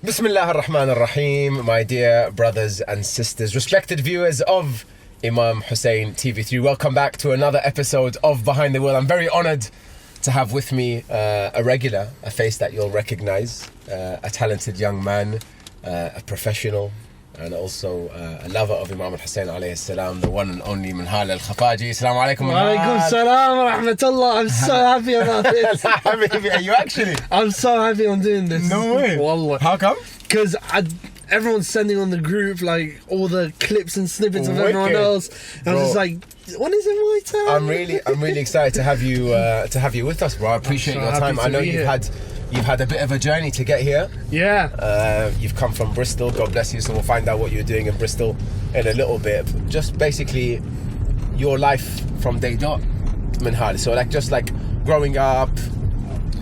Bismillah ar-Rahman ar-Rahim, my dear brothers and sisters, respected viewers of Imam Hussein TV. Welcome back to another episode of Behind the Wheel. I'm very honoured to have with me a regular, a face that you'll recognise, a talented young man, a professional, and also a lover of Imam Hussein alayhi salam, the one and only Minhal al-Khafaji. Assalamu alaikum. Wa alaikum salam wa rahmatullah. I'm so happy about this. Are you actually? I'm so happy I'm doing this. No way. Wallah. How come? Because everyone's sending on the group like all the clips and snippets of everyone else. And I was just like, when is it my turn? I'm really excited to have you with us, bro. I appreciate your time. I know you've had a bit of a journey to get here. Yeah. You've come from Bristol, God bless you, so we'll find out what you're doing in Bristol in a little bit. Just basically your life from day dot, Minhal. So just like growing up,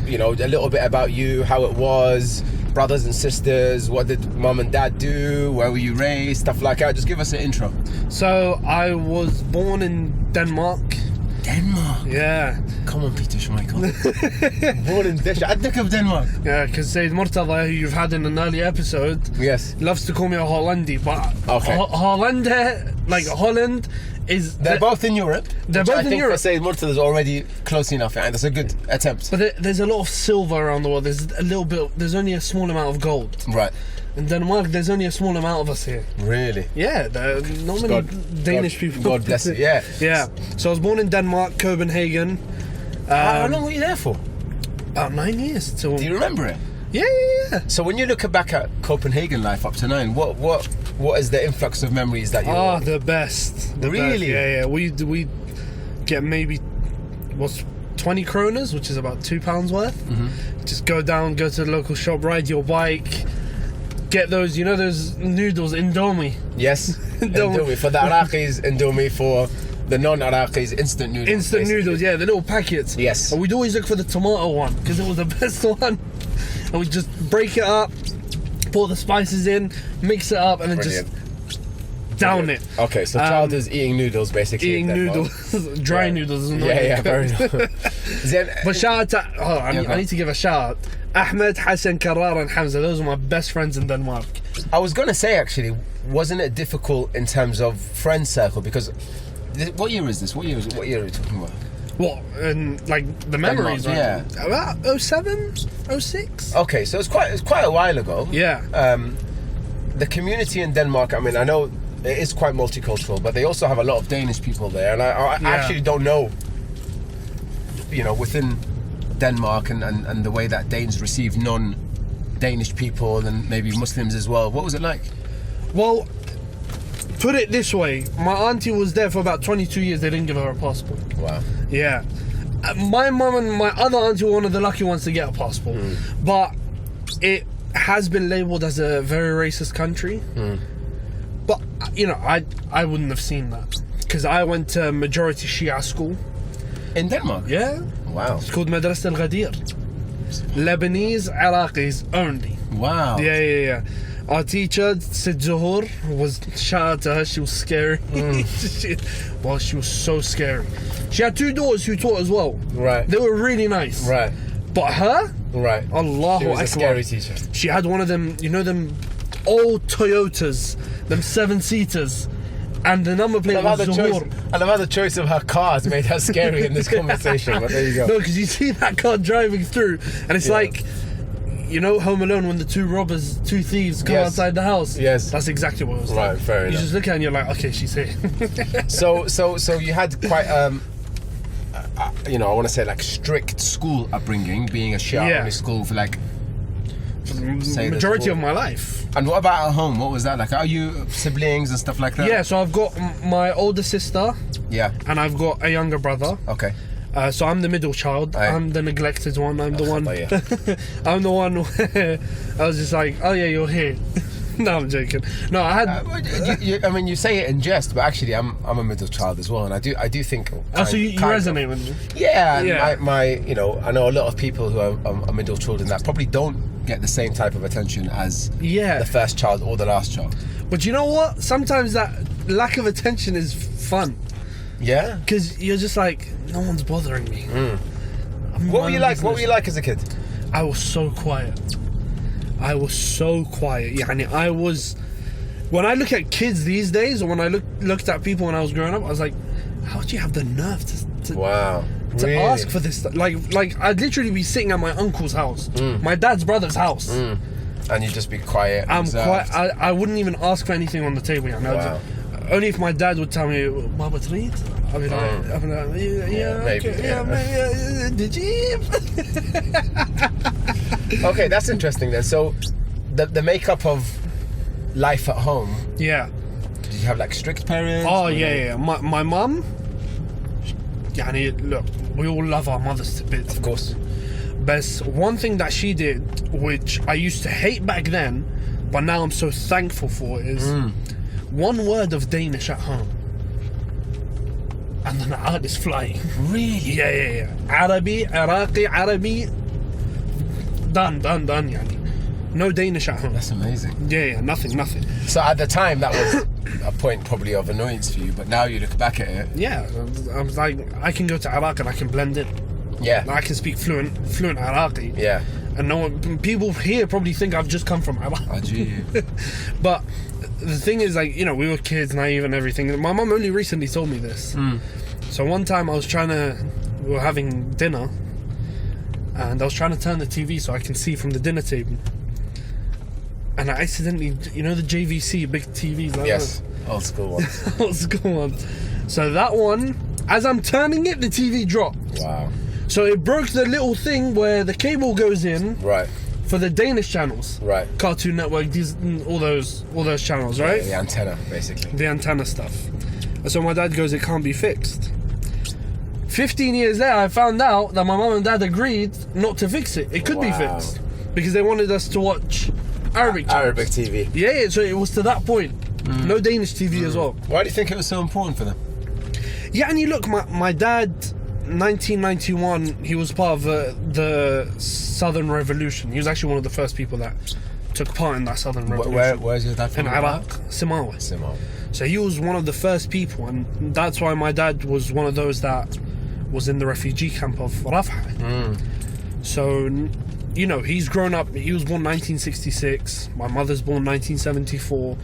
you know, a little bit about you, how it was, brothers and sisters, what did mum and dad do, where were you raised, stuff like that. Just give us an intro. So I was born in Denmark. Denmark? Yeah. Come on, Peter Schmeichel. Born in Denmark. Yeah, because Sayyid Murtada, who you've had in an early episode, yes, loves to call me a Hollandi, but okay. Hollande, like Holland, is... They're both in Europe. They're both in Europe. I think Sayyid Murtada is already close enough, and that's a good attempt. But there's a lot of silver around the world. There's only a small amount of gold. Right. In Denmark, there's only a small amount of us here. Really? Yeah, there are not many Danish people. God bless it, yeah. Yeah. So I was born in Denmark, Copenhagen. How long were you there for? About 9 years. Do you remember it? Yeah. So when you look back at Copenhagen life up to 9, what is the influx of memories that you... Oh, the best. Really? Yeah. We get maybe 20 kroners, which is about £2 worth. Mm-hmm. Just go down, go to the local shop, ride your bike, get those, you know, those noodles, Indomie. Yes, Indomie. For the Iraqis, Indomie. For the non-Iraqis, instant noodles. Instant basically. Noodles, yeah, the little packets. Yes. And we'd always look for the tomato one, because it was the best one. And we'd just break it up, pour the spices in, mix it up, and then just down it. Okay, so childhood's eating noodles, basically. Eating noodles, dry noodles. Yeah, very But shout out to... I need to give a shout out. Ahmed, Hassan, Karar and Hamza, those are my best friends in Denmark. I was going to say, actually, wasn't it difficult in terms of friend circle? Because, what year is this? What year are you talking about? What? And like the memories, Denmark, right? Yeah. About 07, 06. Okay, so it's quite a while ago. Yeah. The community in Denmark, I mean, I know it is quite multicultural, but they also have a lot of Danish people there, and I actually don't know, you know, within Denmark and the way that Danes receive non-Danish people and maybe Muslims as well. What was it like? Well, put it this way, my auntie was there for about 22 years. They didn't give her a passport. Wow. Yeah. My mum and my other auntie were one of the lucky ones to get a passport. But it has been labelled as a very racist country. But, you know, I wouldn't have seen that. Because I went to majority Shia school. In Denmark? Yeah. Wow. It's called Madrasa al-Ghadir. Lebanese, Iraqis only. Wow. Yeah. Our teacher, Sid Zuhur, was... Shout out to her, she was scary. She was so scary. She had 2 daughters who taught as well. Right. They were really nice. Right. But her? Right. Allahu Akbar. She was a scary teacher. She had one of them, you know them old Toyotas, them 7-seaters. And the number plate was Zuhur. I love how the choice of her cars made her scary in this conversation, but there you go. No, because you see that car driving through, and it's like, you know, Home Alone when the 2 thieves come outside the house? Yes. That's exactly what it was like. Right, fair enough. You just look at it and you're like, okay, she's here. So you had quite, you know, I want to say like strict school upbringing, being a Shia only school for like... majority of my life. And what about at home? What was that like? Are you siblings and stuff like that? Yeah, so I've got my older sister. Yeah. And I've got a younger brother. Okay. So I'm the middle child. I'm the neglected one. I'm the one. I'm the one where I was just like, oh yeah, you're here. No, I'm joking. No, I had. I mean, you say it in jest, but actually, I'm a middle child as well, and I do think. So you resonate with me? Yeah, yeah. My you know, I know a lot of people who are middle children that probably don't get the same type of attention as the first child or the last child. But you know what? Sometimes that lack of attention is fun. Yeah. Because you're just like, no one's bothering me. What were you like? What were you like as a kid? I was so quiet. I was so quiet. يعني I was... When I look at kids these days, or when I looked at people when I was growing up, I was like, how do you have the nerve to wow. to Really? ask for this? Like I'd literally be sitting at my uncle's house, my dad's brother's house. And you just be quiet. I'm reserved. quiet. I wouldn't even ask for anything on the table. You know? Wow. Only if my dad would tell me, Baba treat. I'd be like, yeah, maybe, okay, yeah. maybe, did you? Okay, that's interesting then. So, the makeup of life at home. Yeah. Did you have like strict parents? Oh yeah. My mum. يعني, look, we all love our mothers to bits. Of course. But one thing that she did, which I used to hate back then, but now I'm so thankful for, is one word of Danish at home, and then the heart is flying. Really? Yeah. Arabi, Iraqi, Arabi. Done. يعني. No Danish at home. That's amazing. Yeah, nothing. So at the time, that was a point probably of annoyance for you, but now you look back at it. Yeah, I was like, I can go to Iraq and I can blend in. Yeah. I can speak fluent Iraqi. Yeah. And no one, people here probably think I've just come from Iraq. Oh, gee. But the thing is, like, you know, we were kids, naive and everything. My mum only recently told me this. So one time we were having dinner, and I was trying to turn the TV so I can see from the dinner table. And I accidentally, you know, the JVC big TVs. Like Yes. Old school one. Old school one. So that one, as I'm turning it, the TV dropped. Wow. So it broke the little thing where the cable goes in. Right. For the Danish channels. Right. Cartoon Network, all those channels, right? Yeah, the antenna, basically. The antenna stuff. And so my dad goes, it can't be fixed. 15 years later, I found out that my mum and dad agreed not to fix it. It could be fixed. Because they wanted us to watch Arabic channels. Arabic TV. Yeah, so it was to that point. No Danish TV as well. Why do you think it was so important for them? Yeah, and you look, my dad, 1991, he was part of the Southern Revolution. He was actually one of the first people that took part in that Southern Revolution. Where's your dad from? In Iraq, Simawa. So he was one of the first people, and that's why my dad was one of those that was in the refugee camp of Rafah. So, you know, he's grown up. He was born 1966. My mother's born 1974.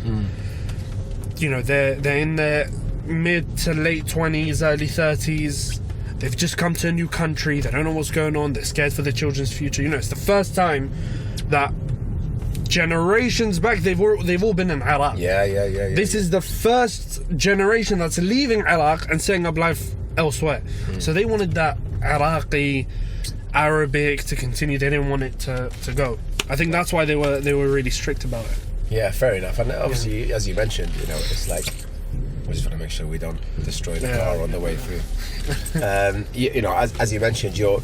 You know, they're in their mid to late 20s, early 30s. They've just come to a new country. They don't know what's going on. They're scared for their children's future. You know, it's the first time that generations back they've all been in Iraq. Yeah. This is the first generation that's leaving Iraq and setting up life elsewhere. So they wanted that Iraqi, Arabic to continue. They didn't want it to go. I think that's why they were really strict about it. Yeah, fair enough. And obviously, as you mentioned, you know, it's like we just want to make sure we don't destroy the car on the way through. You know, as you mentioned, you're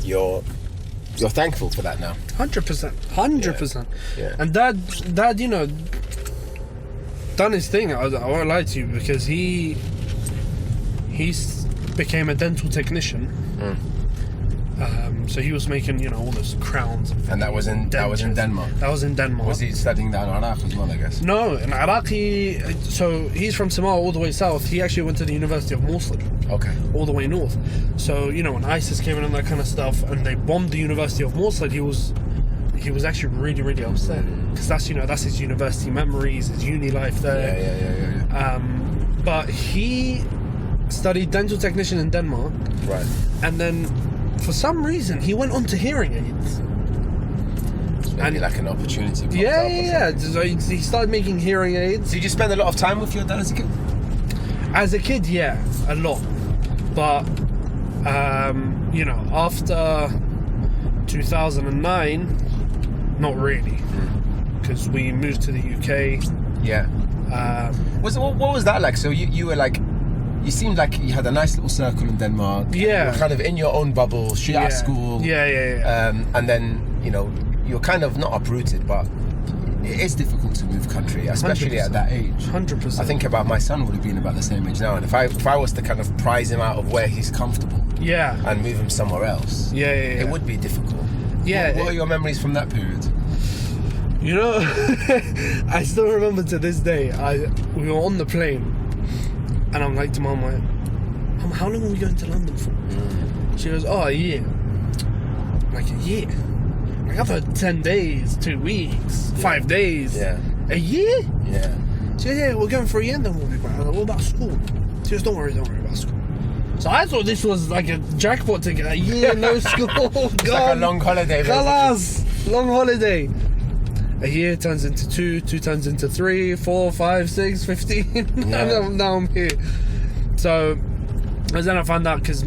thankful for that now. 100%. Yeah. And dad, you know, done his thing. I won't lie to you, because he became a dental technician. So he was making, you know, all those crowns. And that was in Denmark. That was in Denmark. Was he studying that in Iraq as well, I guess? No, in Iraq so he's from Samarra all the way south. He actually went to the University of Mosul. Okay. All the way north. So, you know, when ISIS came in and that kind of stuff, and they bombed the University of Mosul, he was actually really, really upset, because that's his university memories, his uni life there. Yeah. But he studied dental technician in Denmark. Right. And then, for some reason, he went on to hearing aids. Maybe like an opportunity. Yeah. So he started making hearing aids. Did you spend a lot of time with your dad as a kid? As a kid, yeah, a lot. But, you know, after 2009, not really. Because we moved to the UK. Yeah. What was that like? So you were like, you seemed like you had a nice little circle in Denmark. Yeah. You were kind of in your own bubble, straight out of school. Yeah. And then, you know, you're kind of not uprooted, but it is difficult to move country, especially 100%. at that age. 100%. I think about my son would have been about the same age now, and if I was to kind of prize him out of where he's comfortable, and move him somewhere else, it would be difficult. Yeah. What are your memories from that period? You know, I still remember to this day. We were on the plane, and I'm like to Mum, Mum, how long are we going to London for? She goes, a year. I'm like, a year? I'm Like, I've heard 10 days, 2 weeks, 5 days. Yeah. A year? Yeah. She goes, yeah, we're going for a year and then we'll be back. I'm like, what about school? She goes, don't worry about school. So I thought this was like a jackpot ticket. A year, no school, gone. It's like a long holiday. Khalas, long holiday. A year turns into 2, 2 turns into 3, 4, 5, 6, 15. Yeah. Now I'm here. So, and then I found out because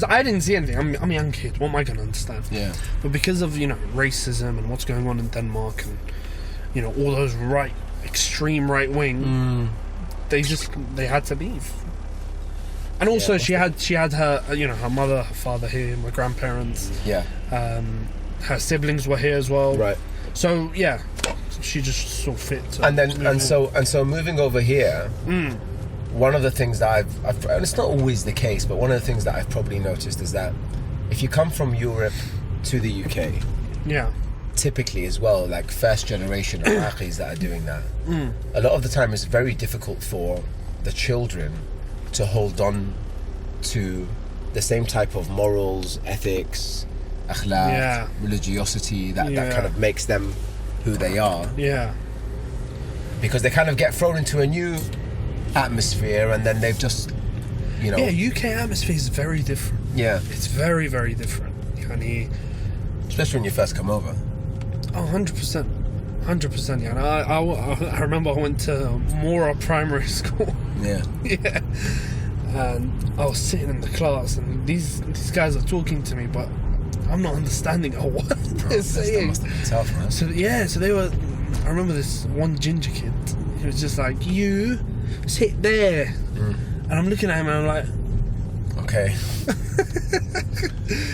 I didn't see anything. I'm a young kid. What am I going to understand? Yeah. But because of racism and what's going on in Denmark and all those extreme right wing, they had to leave. And also she had her her mother, her father here, my grandparents. Yeah. Her siblings were here as well. Right. So yeah, she just saw fit. So moving over here. One of the things that I've and it's not always the case, but one of the things that I've probably noticed is that if you come from Europe to the UK, yeah, typically as well, like first generation Iraqis that are doing that, a lot of the time it's very difficult for the children to hold on to the same type of morals, ethics, akhlaq, religiosity that kind of makes them who they are. Yeah. Because they kind of get thrown into a new atmosphere and then they've just UK atmosphere is very different. Yeah, it's very, very different. Especially when you first come over. 100%. Yeah, and I remember I went to Mora Primary School. Yeah. Yeah. And I was sitting in the class and these guys are talking to me, but I'm not understanding a word they're saying. That must have been tough, man. So they were. I remember this one ginger kid. He was just like, "You sit there," and I'm looking at him and I'm like, "Okay,"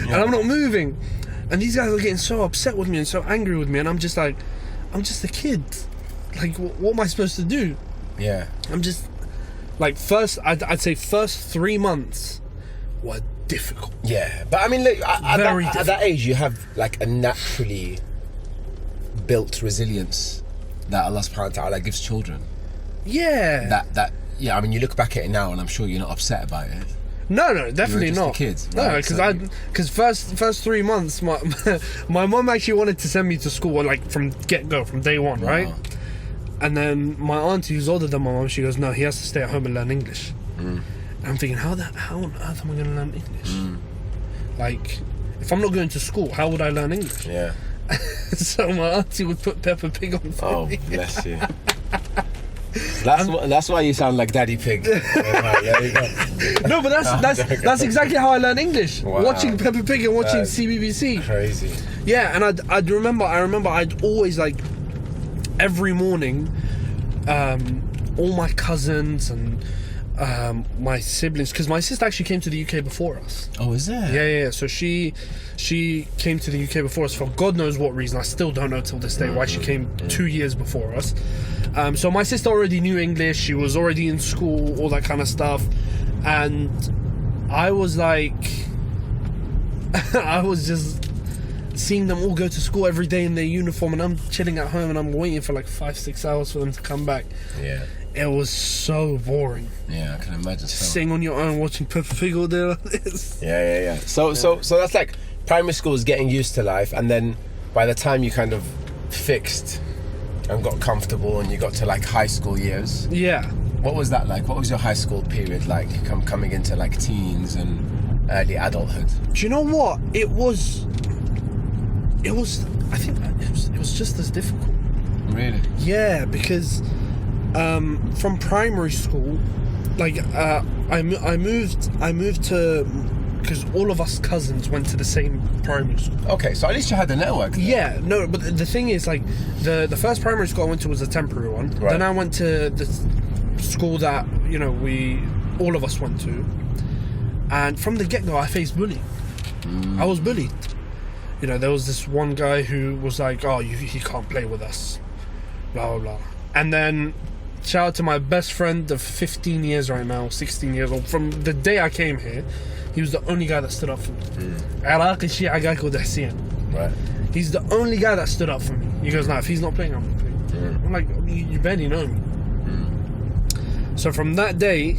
and I'm not moving. And these guys are getting so upset with me and so angry with me, and I'm just like, I'm just a kid. Like, what am I supposed to do? Yeah. I'm just like I'd say first 3 months were difficult. Yeah, but I mean, look, at that age, you have like a naturally built resilience that Allah Subhanahu wa Taala gives children. Yeah. Yeah. I mean, you look back at it now, and I'm sure you're not upset about it. No, definitely not. Kids, right? No, because first 3 months, my mum actually wanted to send me to school like from get-go, from day one, right? And then my auntie, who's older than my mum, she goes, "No, he has to stay at home and learn English." And I'm thinking, how on earth am I going to learn English? Like, if I'm not going to school, how would I learn English? Yeah. So my auntie would put Peppa Pig on for me. Oh, bless you. That's why you sound like Daddy Pig. There you go. No, but that's exactly how I learned English. Wow. Watching Peppa Pig and watching CBBC. Crazy. Yeah, and I remember I'd always, like, every morning, all my cousins and my siblings, because my sister actually came to the UK before us. Oh, is it? Yeah. So she came to the UK before us for God knows what reason. I still don't know till this day why she came 2 years before us. So my sister already knew English. She was already in school, all that kind of stuff. And I was like, I was just seeing them all go to school every day in their uniform, and I'm chilling at home and I'm waiting for like 5-6 hours for them to come back. Yeah. It was so boring. Yeah, I can imagine. Sitting on your own watching Peppa Pig all day like this. Yeah. So that's like primary school is getting used to life, and then by the time you kind of fixed and got comfortable and you got to like high school years. Yeah. What was that like? What was your high school period like? Coming into like teens and early adulthood. Do you know what? It was. I think it was just as difficult. Really? Yeah, because from primary school, like I moved to, because all of us cousins went to the same primary school. Okay, so at least you had the network there. Yeah, no, but the thing is, like, the first primary school I went to was a temporary one. Right. Then I went to the school that all of us went to, and from the get-go I faced bullying. I was bullied. There was this one guy who was like, "Oh, he can't play with us," blah blah blah. And then, shout out to my best friend of 15 years right now, 16 years old. From the day I came here, he was the only guy that stood up for me. Iraqi Shia guy called Hussein. Right. He's the only guy that stood up for me. He goes, "No, if he's not playing, I'm not playing." I'm like, "You barely know me." So from that day,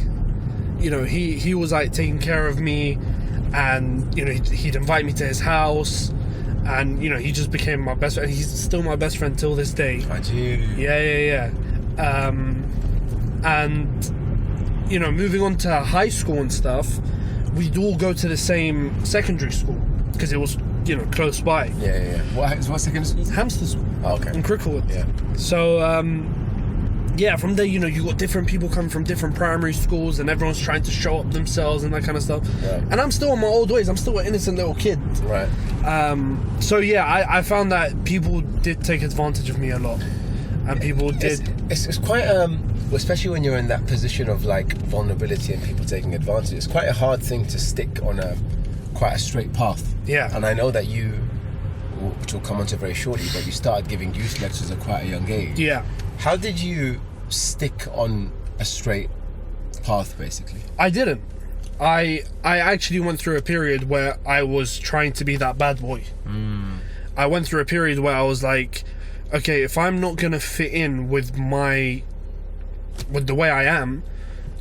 he was like taking care of me. and you know he'd invite me to his house, and you know he just became my best friend. He's still my best friend till this day. I do. Yeah. And you know, moving on to high school and stuff, we'd all go to the same secondary school because it was, you know, close by. Yeah. What secondary school? Hamster School. Oh, okay. In Cricklewood. Yeah. So yeah, from there, you know, you got different people coming from different primary schools, and everyone's trying to show up themselves and that kind of stuff. Right. And I'm still in my old ways. I'm still an innocent little kid. Right. So yeah, I found that people did take advantage of me a lot, and people did. It's quite especially when you're in that position of like vulnerability and people taking advantage. It's quite a hard thing to stick on quite a straight path. Yeah. And I know that you, which we'll come on to very shortly, but you started giving youth lectures at quite a young age. Yeah. How did you stick on a straight path, basically? I didn't. I actually went through a period where I was trying to be that bad boy. I went through a period where I was like, okay, if I'm not gonna fit in with the way I am,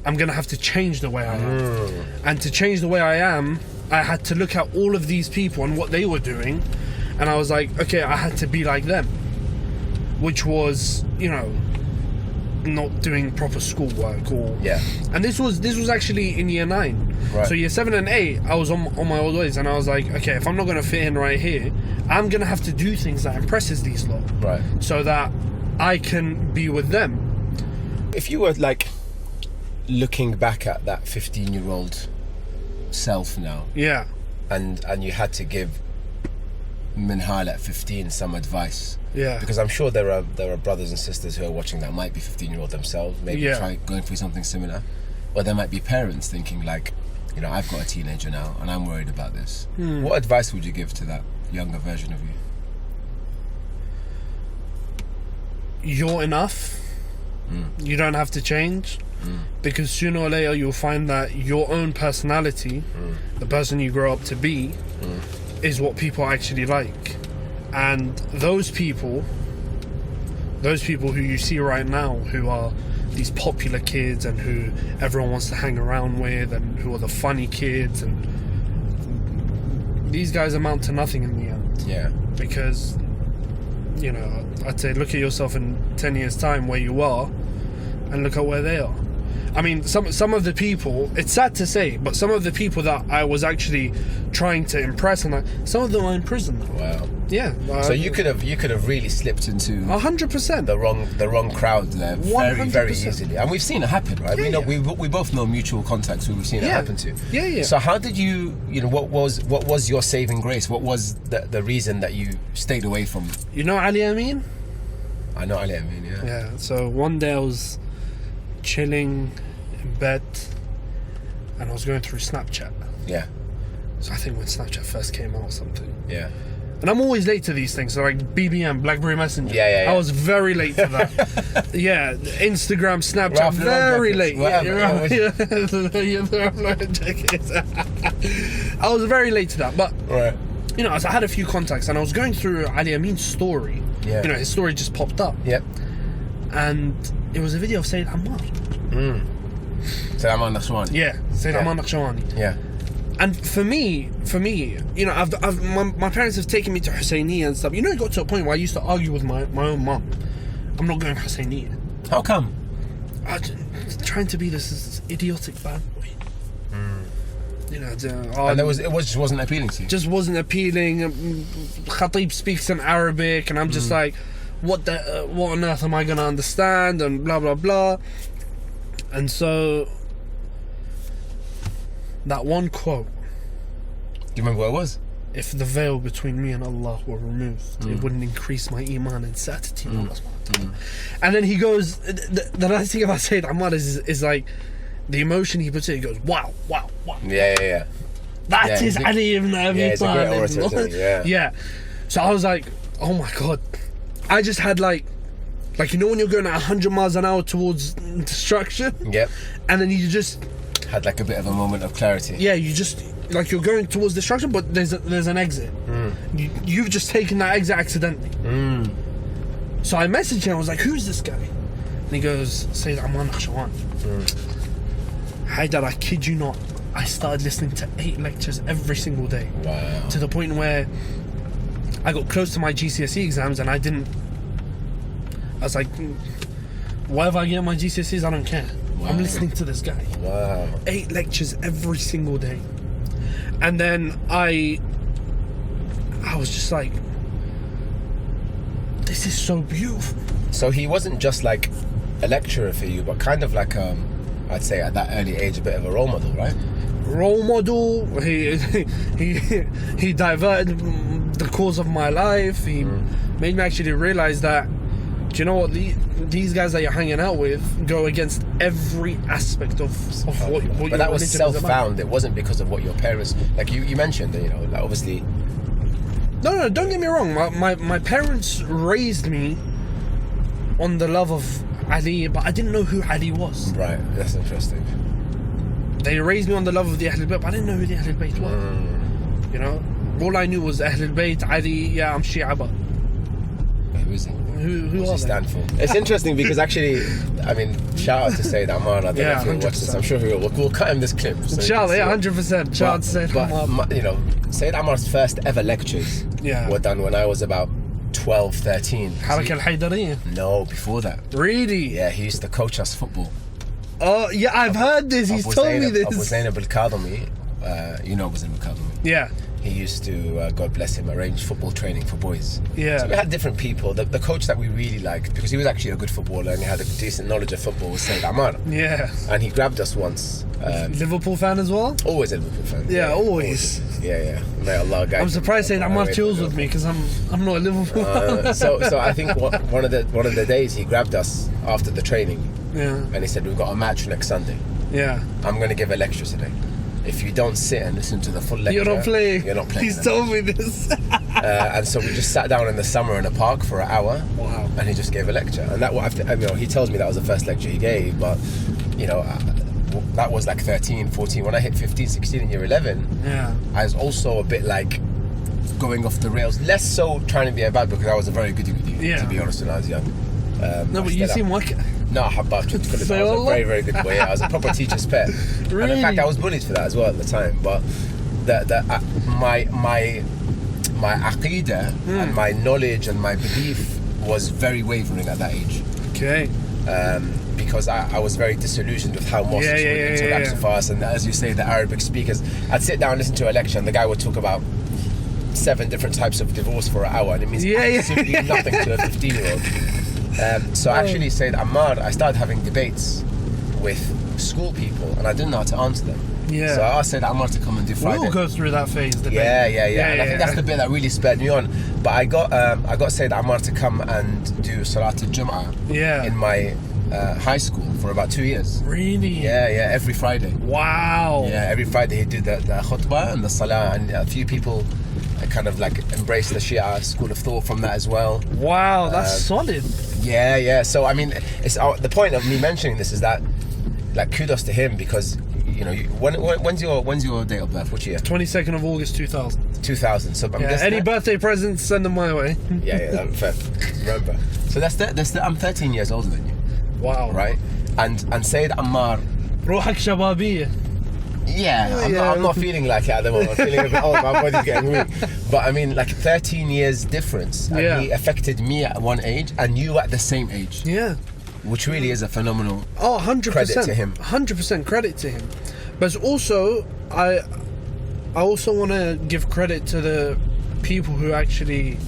I'm gonna have to change the way I am. And to change the way I am, I had to look at all of these people and what they were doing, and I was like, okay, I had to be like them, which was, you know, not doing proper schoolwork or and this was actually in year 9. Right. So year 7 and 8 I was on my old ways, and I was like, okay, if I'm not going to fit in right here, I'm going to have to do things that impresses these lot, right, so that I can be with them. If you were like looking back at that 15-year-old self now, and you had to give Minhal at 15 some advice, because I'm sure there are brothers and sisters who are watching that might be 15-year-old themselves, maybe going through something similar, or there might be parents thinking like, you know, I've got a teenager now and I'm worried about this. What advice would you give to that younger version of you? You're enough. You don't have to change, because sooner or later you'll find that your own personality, the person you grow up to be, is what people actually like. And those people who you see right now, who are these popular kids and who everyone wants to hang around with and who are the funny kids, and these guys amount to nothing in the end. Yeah. Because, you know, I'd say look at yourself in 10 years time where you are and look at where they are. I mean, some of the people, it's sad to say, but some of the people that I was actually trying to impress, and some of them are in prison now. Wow. Yeah. So you could have really slipped into 100% the wrong crowd there very 100%. very easily, and we've seen it happen, right? Yeah, we both know mutual contacts who we've seen it happen to. Yeah. So how did you know, what was your saving grace? What was the reason that you stayed away from? You know Ali Amin? I know Ali Amin, yeah. Yeah. So one day I was chilling in bed and I was going through Snapchat. Yeah. So I think when Snapchat first came out or something. Yeah. And I'm always late to these things, so like BBM, BlackBerry Messenger. Yeah. I was very late to that. Instagram, Snapchat, very late. I was very late to that, but right. You know, I had a few contacts, and I was going through Ali Amin's story. Yeah. You know, his story just popped up. Yep. And it was a video of Sayyid Ammar. Sayyid Ammar Nakhshawani. Yeah, Sayyid Ammar Nakhshawani. Yeah. And for me, you know, my parents have taken me to Husseiniya and stuff. You know, it got to a point where I used to argue with my own mum. I'm not going Husseiniya. How come? I'm trying to be this idiotic bad boy. You know, and it just wasn't appealing to you. Just wasn't appealing. Khatib speaks in Arabic, and I'm just like, what on earth am I going to understand? And blah blah blah. And so that one quote. Do you remember what it was? If the veil between me and Allah were removed, it wouldn't increase my iman and certainty in Allah. And then he goes, the nice thing about Sayyid Ammar is like the emotion he puts in. He goes, wow. Yeah. That is Ali ibn Abi Talib. Yeah. So I was like, oh my God. I just had like you know when you're going at 100 miles an hour towards destruction? Yep. And then you just had like a bit of a moment of clarity. Yeah, you just like you're going towards destruction, but there's an exit. You've just taken that exit accidentally. So I messaged him. I was like, "Who's this guy?" And he goes, "Sayyid Ammar Nakhshawani." Haidar, I kid you not. I started listening to 8 lectures every single day. Wow. To the point where I got close to my GCSE exams and I was like, whatever I get in my GCSEs, I don't care. Wow. I'm listening to this guy. Wow. 8 lectures every single day. And then I was just like, this is so beautiful. So he wasn't just like a lecturer for you, but kind of like I'd say at that early age, a bit of a role model, right? Role model. He diverted the course of my life. He made me actually realize that, do you know what, these guys that you're hanging out with go against every aspect of what but that was self-found. It wasn't because of what your parents, like you mentioned, you know, like obviously. No, don't get me wrong. My parents raised me on the love of Ali, but I didn't know who Ali was. Right, that's interesting. They raised me on the love of the Ahlul Bayt, but I didn't know who the Ahlul Bayt were. You know, all I knew was Ahlul Bayt, Ali. Yeah, I'm Shia, but who is he? Who What's he stand for? It's interesting because actually, I mean, shout out to Sayyid Ammar. I don't know if you'll watch this. I'm sure we'll cut him this clip. So inshallah, 100%. Shout out to Sayyid Ammar. You know, Sayyid Ammar's first ever lectures were done when I was about 12, 13. Haraka al-Haydariyya? No, before that. Really? Yeah, he used to coach us football. Oh, yeah, I've heard this. He's told me this. Abu Zainab al-Kadhimi, you know Abu Zainab al-Kadhimi? Yeah. He used to, God bless him, arrange football training for boys. Yeah. So we had different people. The coach that we really liked, because he was actually a good footballer and he had a decent knowledge of football, was Sayyid Ammar. Yeah. And he grabbed us once. Liverpool fan as well? Always a Liverpool fan. Yeah, always. Yeah. May Allah guide. I'm surprised Sayyid Ammar chills with me because I'm not a Liverpool fan. So I think one of the days he grabbed us after the training. Yeah. And he said, we've got a match next Sunday. Yeah. I'm going to give a lecture today. If you don't sit and listen to the full lecture, you're not playing. He's told me this. And so we just sat down in the summer in a park for an hour. Wow. And he just gave a lecture. And that, he tells me that was the first lecture he gave, but you know, that was like 13, 14. When I hit 15, 16 in year 11, I was also a bit like going off the rails. Less so trying to be a bad, because I was a very good to be honest, when I was young. No, but you seem like... No, I was a very, very good boy. I was a proper teacher's pet. Really? And in fact, I was bullied for that as well at the time. But my aqidah and my knowledge and my belief was very wavering at that age. Okay. Because I was very disillusioned with how mosques would interact with us, and as you say, the Arabic speakers. I'd sit down and listen to a lecture, and the guy would talk about 7 different types of divorce for an hour, and it means absolutely nothing to a 15-year-old. So actually, Sayyid Ammar, I started having debates with school people, and I didn't know how to answer them. Yeah. So I asked Sayyid Ammar to come and do Friday. We'll go through that phase. And I think that's the bit that really spurred me on. But I got Sayyid Ammar to come and do Salat al-Jum'ah in my high school for about 2 years. Really? Yeah, every Friday. Wow. Yeah, every Friday he'd do the khutbah and the salah, and a few people kind of like embraced the Shia school of thought from that as well. Wow, that's solid. Yeah. So I mean, it's the point of me mentioning this is that, like, kudos to him, because you know, when's your date of birth? Which year? 22nd of August 2000. 2000. So any birthday presents, send them my way. Yeah, fair. Remember. So I'm 13 years older than you. Wow. Right. And Sayyid Ammar. روحك شبابية. I'm not feeling like it at the moment. I'm feeling a bit old. My body's getting weak. But I mean, like 13 years difference. And he affected me at one age and you at the same age. Yeah. Which really is a phenomenal 100% credit to him. 100% credit to him. But also, I also want to give credit to the people who actually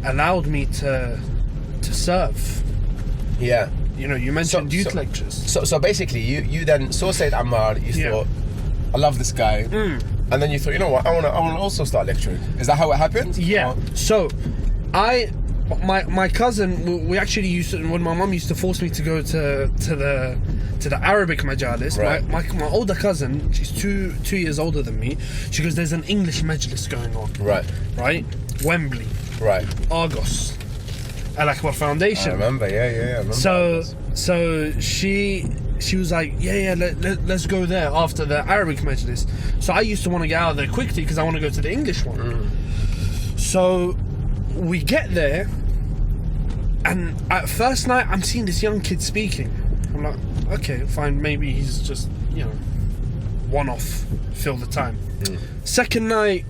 allowed me to serve. Yeah. You know, you mentioned youth lectures. So basically, you then saw Sayyid Ammar, you thought, I love this guy. And then you thought, you know what, I want to also start lecturing. Is that how it happened? Yeah. Or? So, my cousin, we actually used to, when my mum used to force me to go to the Arabic majalis, right. my older cousin, she's two years older than me, she goes, there's an English majlis going on. Right? Wembley. Right. Argos. Al-Akbar Foundation. I remember, I remember. So she was like, let's go there after the Arabic majlis. So I used to want to get out of there quickly because I want to go to the English one. So we get there, and at first night I'm seeing this young kid speaking. I'm like, okay, fine, maybe he's just, one-off, fill the time. Second night,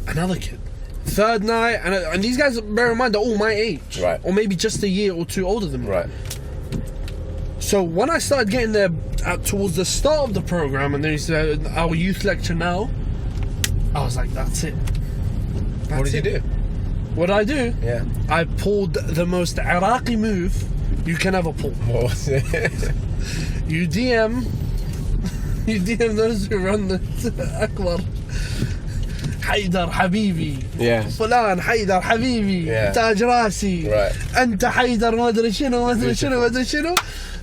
another kid. Third night, and these guys, bear in mind, they're all my age. Right. Or maybe just a year or two older than me. Right. So when I started getting there towards the start of the program, and then he said, our youth lecture now, I was like, that's it. What did you do? What did I do? Yeah. I pulled the most Iraqi move you can ever pull. What was it? You DM those who run the Akbar. حيدر حبيبي فلان حيدر حبيبي تاج راسي انت حيدر ما ادري شنو ما ادري شنو ما ادري شنو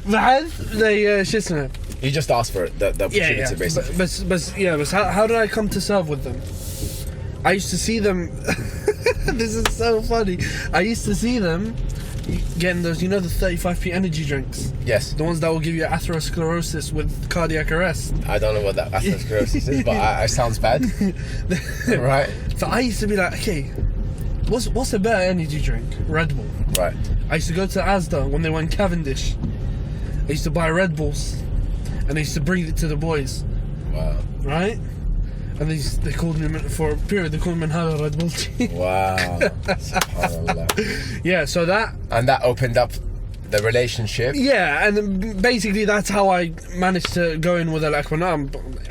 بعد زي شو اسمه. You just asked for it, the opportunity, basically. But how did I come to serve with them? I used to see them. This is so funny. I used to see them getting those, you know, the 35p energy drinks. Yes. The ones that will give you atherosclerosis with cardiac arrest. I don't know what that atherosclerosis is, but it sounds bad. Right. So I used to be like, okay, what's a better energy drink? Red Bull. Right. I used to go to Asda when they went Cavendish. I used to buy Red Bulls, and they used to bring it to the boys. Wow. Right? And they called me, for a period, they called me Minhal Red Bull. Wow. SubhanAllah. Yeah, so that... And that opened up the relationship. Yeah, and basically that's how I managed to go in with Al-Akbar. Now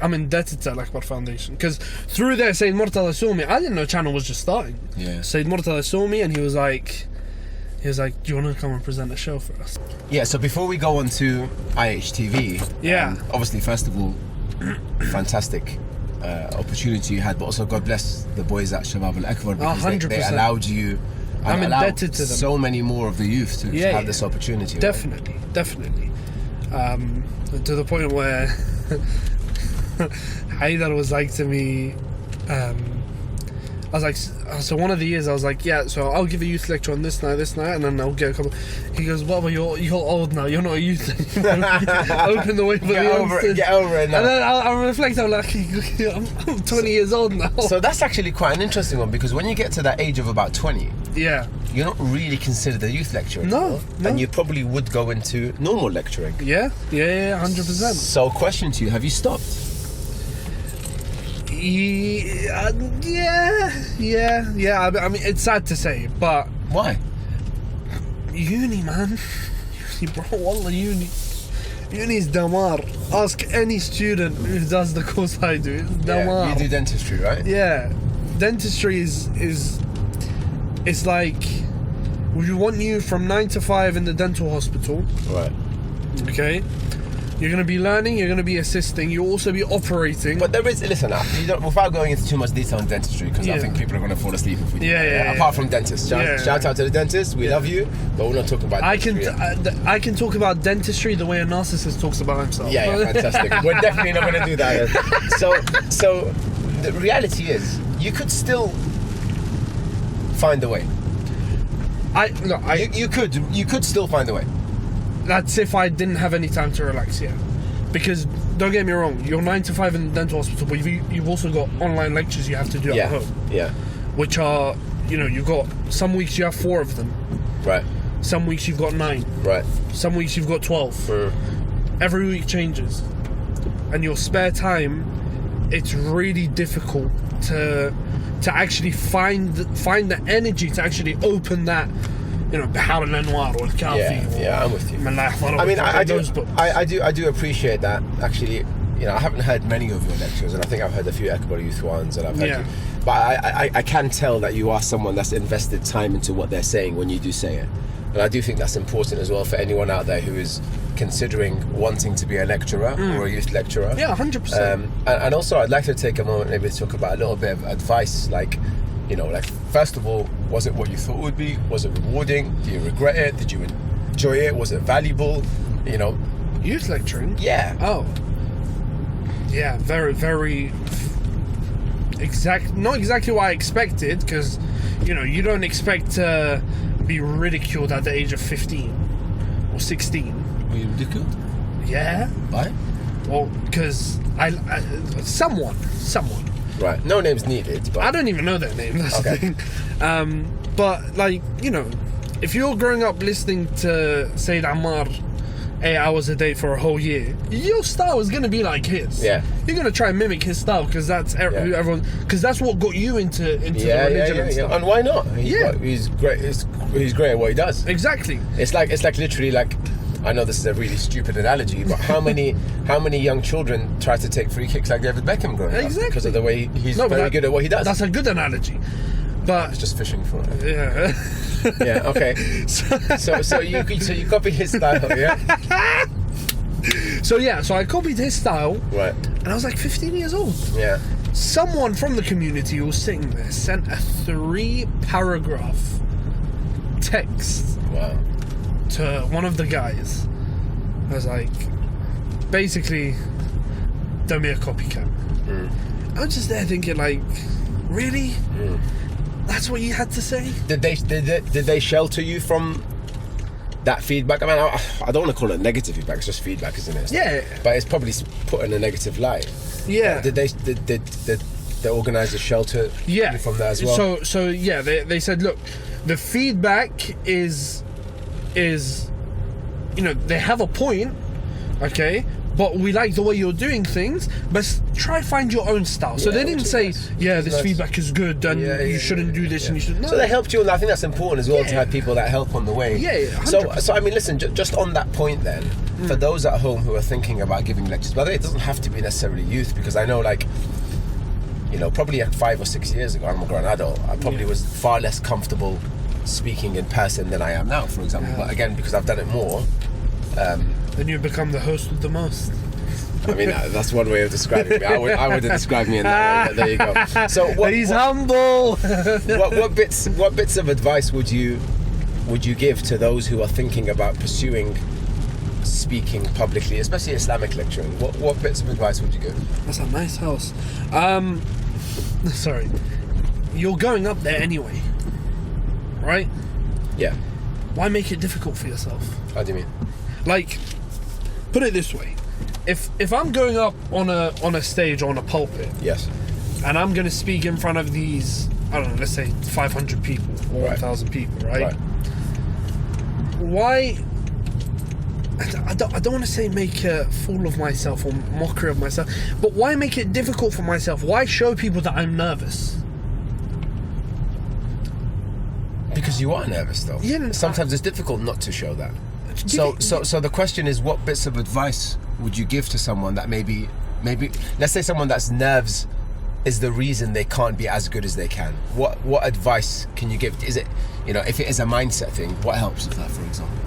I'm indebted to Al-Akbar Foundation. Because through there, Sayyid Murtada saw me. I didn't know channel was just starting. Yeah. Sayyid Murtada saw me and he was like, do you want to come and present a show for us? Yeah, so before we go on to IHTV, obviously, first of all, fantastic opportunity you had, but also God bless the boys at Shabab Al-Akbar, because 100%. They allowed you, I'm indebted to them. So many more of the youth to have this opportunity. Definitely, right? Definitely. To the point where Haidar was like to me, I was like, so one of the years I was like, yeah, so I'll give a youth lecture on this night, and then I'll get a couple. He goes, well, you're old now, you're not a youth anymore. Open the way for the youngsters. Get over it now. And then I reflect, I'm like, I'm 20 years old now. So that's actually quite an interesting one, because when you get to that age of about 20, you're not really considered a youth lecturer anymore. No. And you probably would go into normal lecturing. Yeah, 100%. So question to you, have you stopped? Yeah. I mean, it's sad to say, but why? Uni, man. Uni, bro. Wallah, uni. Uni's damar. Ask any student who does the course I do. It's damar. You do dentistry, right? Yeah. Dentistry is it's like we want you from 9 to 5 in the dental hospital. Right. Okay. You're going to be learning, you're going to be assisting, you'll also be operating. But there is, listen, without going into too much detail on dentistry, because I think people are going to fall asleep if we do that. Apart from dentists. Shout out to the dentists, we love you, but we're not talking about dentistry. I can talk about dentistry the way a narcissist talks about himself. Yeah, fantastic. We're definitely not going to do that. So the reality is, you could still find a way. You could still find a way. That's if I didn't have any time to relax, Because, don't get me wrong, you're 9 to 5 in the dental hospital, but you've also got online lectures you have to do at home. Yeah. Which are, you've got, some weeks you have 4 of them. Right. Some weeks you've got 9. Right. Some weeks you've got 12. Every week changes. And your spare time, it's really difficult to actually find the energy to actually open that, Bihar al-Anwar or al-Kafi. Yeah, I'm with you. I mean, I do appreciate that. Actually, I haven't heard many of your lectures, and I think I've heard a few Akbar Youth ones, and I've heard you. But I can tell that you are someone that's invested time into what they're saying when you do say it. And I do think that's important as well for anyone out there who is considering wanting to be a lecturer or a youth lecturer. Yeah, 100%. And also, I'd like to take a moment maybe to talk about a little bit of advice, like first of all, was it what you thought it would be? Was it rewarding? Do you regret it? Did you enjoy it? Was it valuable? Youth lecturing? Yeah. Oh. Yeah, very, very not exactly what I expected, because, you don't expect to be ridiculed at the age of 15 or 16. Were you ridiculed? Yeah. Why? Well, because someone. Right, no names needed, but... I don't even know their name, that's the thing. But, if you're growing up listening to Sayyid Ammar 8 hours a day for a whole year, your style is going to be like his. Yeah. You're going to try and mimic his style because that's who everyone. Because that's what got you into the religion and stuff. And why not? He's great. He's great at what he does. Exactly. It's like literally like. I know this is a really stupid analogy, but how many young children try to take free kicks like David Beckham growing up because of the way he's very good at what he does? That's a good analogy. But I was just fishing for it. Yeah. Yeah. Okay. So you copied his style, yeah? So I copied his style. Right. And I was like 15 years old. Yeah. Someone from the community who was sitting there sent a 3-paragraph text. Wow. To one of the guys. I was like, basically, don't be a copycat. I was just there thinking, like, really? That's what you had to say? Did they shelter you from that feedback? I mean, I don't want to call it negative feedback. It's just feedback, isn't it? Yeah. But it's probably put in a negative light. Yeah. Did the organisers shelter you from that as well? So they said, look, the feedback is they have a point, okay, but we like the way you're doing things, but try find your own style. So they didn't say this feedback is good and you shouldn't do this and you should. No. So they helped you, and I think that's important as well to have people that help on the way. 100%. So I mean, listen, just on that point then, for those at home who are thinking about giving lectures, by the way, it doesn't have to be necessarily youth, because I know, like, probably like 5 or 6 years ago, I'm a grown adult, I probably was far less comfortable speaking in person than I am now, for example. But again, because I've done it more, then you become the host with the most. I mean, that's one way of describing me. I wouldn't describe me in that way, but there you go. So he's humble. what bits of advice would you give to those who are thinking about pursuing speaking publicly, especially Islamic lecturing? What bits of advice would you give? That's a nice house. Sorry, you're going up there anyway, right? Yeah. Why make it difficult for yourself? How do you mean? Like, put it this way: if I'm going up on a stage or on a pulpit, yes, and I'm going to speak in front of these, I don't know, let's say 500 people or 1,000 people, right? Why? I don't want to say make a fool of myself or mockery of myself, but why make it difficult for myself? Why show people that I'm nervous? Because you are nervous, though. Yeah. Sometimes it's difficult not to show that. So the question is, what bits of advice would you give to someone that maybe let's say someone that's nerves is the reason they can't be as good as they can? What advice can you give? Is it, if it is a mindset thing, what helps with that, for example?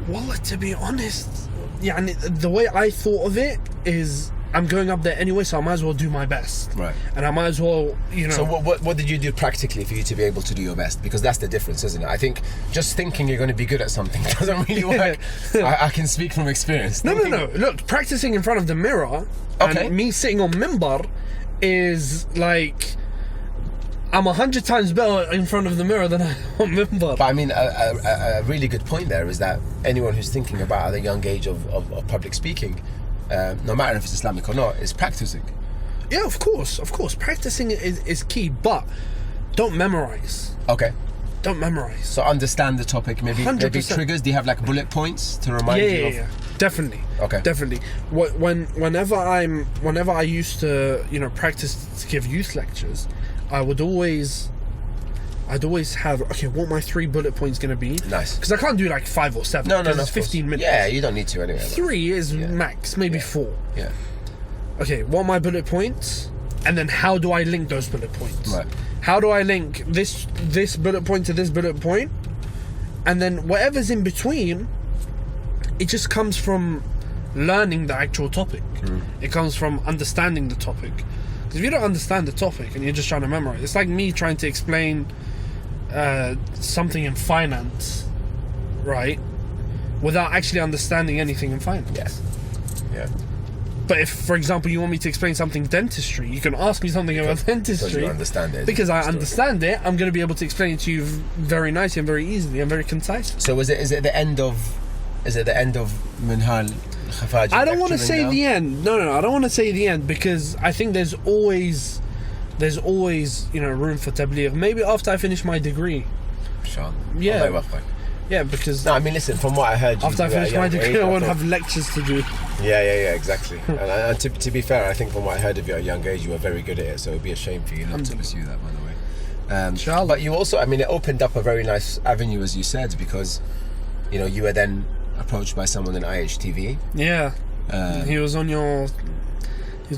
Well, to be honest, the way I thought of it is, I'm going up there anyway, so I might as well do my best. Right. And I might as well, So what did you do practically for you to be able to do your best? Because that's the difference, isn't it? I think just thinking you're going to be good at something doesn't really work. I can speak from experience. No. Look, practicing in front of the mirror and me sitting on minbar is like, I'm 100 times better in front of the mirror than I am on minbar. But I mean, a really good point there is that anyone who's thinking about at a young age of public speaking, no matter if it's Islamic or not, is practicing. Yeah, of course. Practicing is key, but don't memorize. Okay. Don't memorize. So understand the topic, maybe 100%. Triggers. Do you have like bullet points to remind you of? Yeah. Definitely. Okay. Definitely. Whenever I used to, practice to give youth lectures, I'd always have, what my 3 bullet points going to be? Nice. Because I can't do like 5 or 7. No. It's 15 minutes. Yeah, you don't need to anyway. 3 is max, maybe 4. Yeah. Okay, what are my bullet points? And then how do I link those bullet points? Right. How do I link this bullet point to this bullet point? And then whatever's in between, it just comes from learning the actual topic. It comes from understanding the topic. Because if you don't understand the topic and you're just trying to memorize, it's like me trying to explain something in finance, right, without actually understanding anything in finance. Yeah. But if, for example, you want me to explain something dentistry, you can ask me something about dentistry. Because you understand it. Because I understand it, I'm going to be able to explain it to you very nicely and very easily and very concise. So is it the end of Minhal al-Khafaji? I don't want to say the end. No, I don't want to say the end, because I think there's always room for tabligh. Maybe after I finish my degree. Inshallah. Yeah. Yeah, because No, I mean, listen, from what I heard, after I finish my degree, I won't have lectures to do. Yeah, exactly. and to be fair, I think from what I heard of you at a young age, you were very good at it, so it would be a shame for you not to pursue that, by the way. But you also, I mean, it opened up a very nice avenue, as you said, because, you know, you were then approached by someone in IHTV. Yeah. He was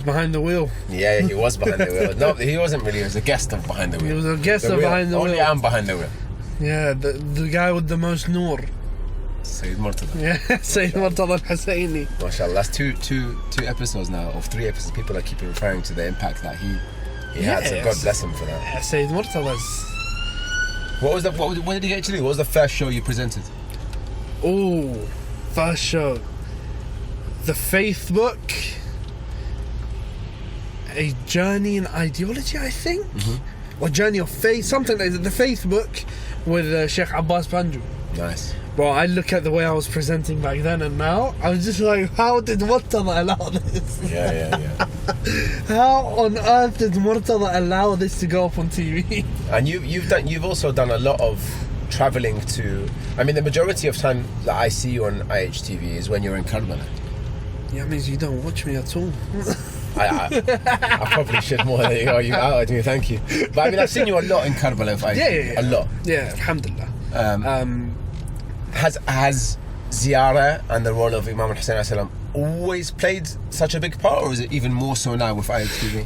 behind the wheel. Yeah, he was behind the wheel. No, he wasn't really. He was a guest of behind the wheel. He was a guest of behind the wheel. Only I'm behind the wheel. Yeah, the guy with the most noor. Sayyid Murtada. Yeah, Sayyid Murtada al-Husseini. MashaAllah, that's two episodes now, or 3 episodes. People are keeping referring to the impact that he had. So God bless him for that. Yeah, Sayyid Murtada's. What did he actually? What was the first show you presented? Oh, first show. The Faith Book. A Journey in Ideology, I think. Or Journey of Faith, something like that. The Faith Book with Sheikh Abbas Panju. Nice. Bro, I look at the way I was presenting back then and now, I was just like, how did Murtada allow this? Yeah. How on earth did Murtada allow this to go up on TV? And you've also done a lot of travelling to. I mean, the majority of time that I see you on IHTV is when you're in Karbala. Yeah, it means you don't watch me at all. I probably should more. There you go. You outed me. Thank you. But I mean, I've seen you a lot in Karbala. Yeah. A lot. Yeah, alhamdulillah. Has Ziyara and the role of Imam Hussein always played such a big part, or is it even more so now with IHTV?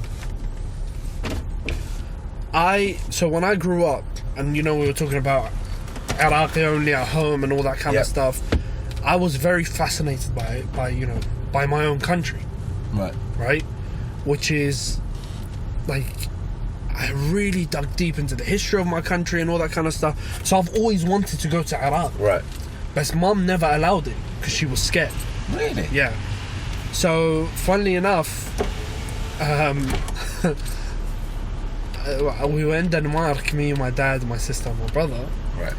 So when I grew up, and you know we were talking about Iraqi only at home and all that kind of stuff, I was very fascinated by my own country. Right? Which is like, I really dug deep into the history of my country and all that kind of stuff. So I've always wanted to go to Iraq. Right. But Mum never allowed it because she was scared. Really? Yeah. So funnily enough, we were in Denmark, me, my dad, my sister, and my brother. Right.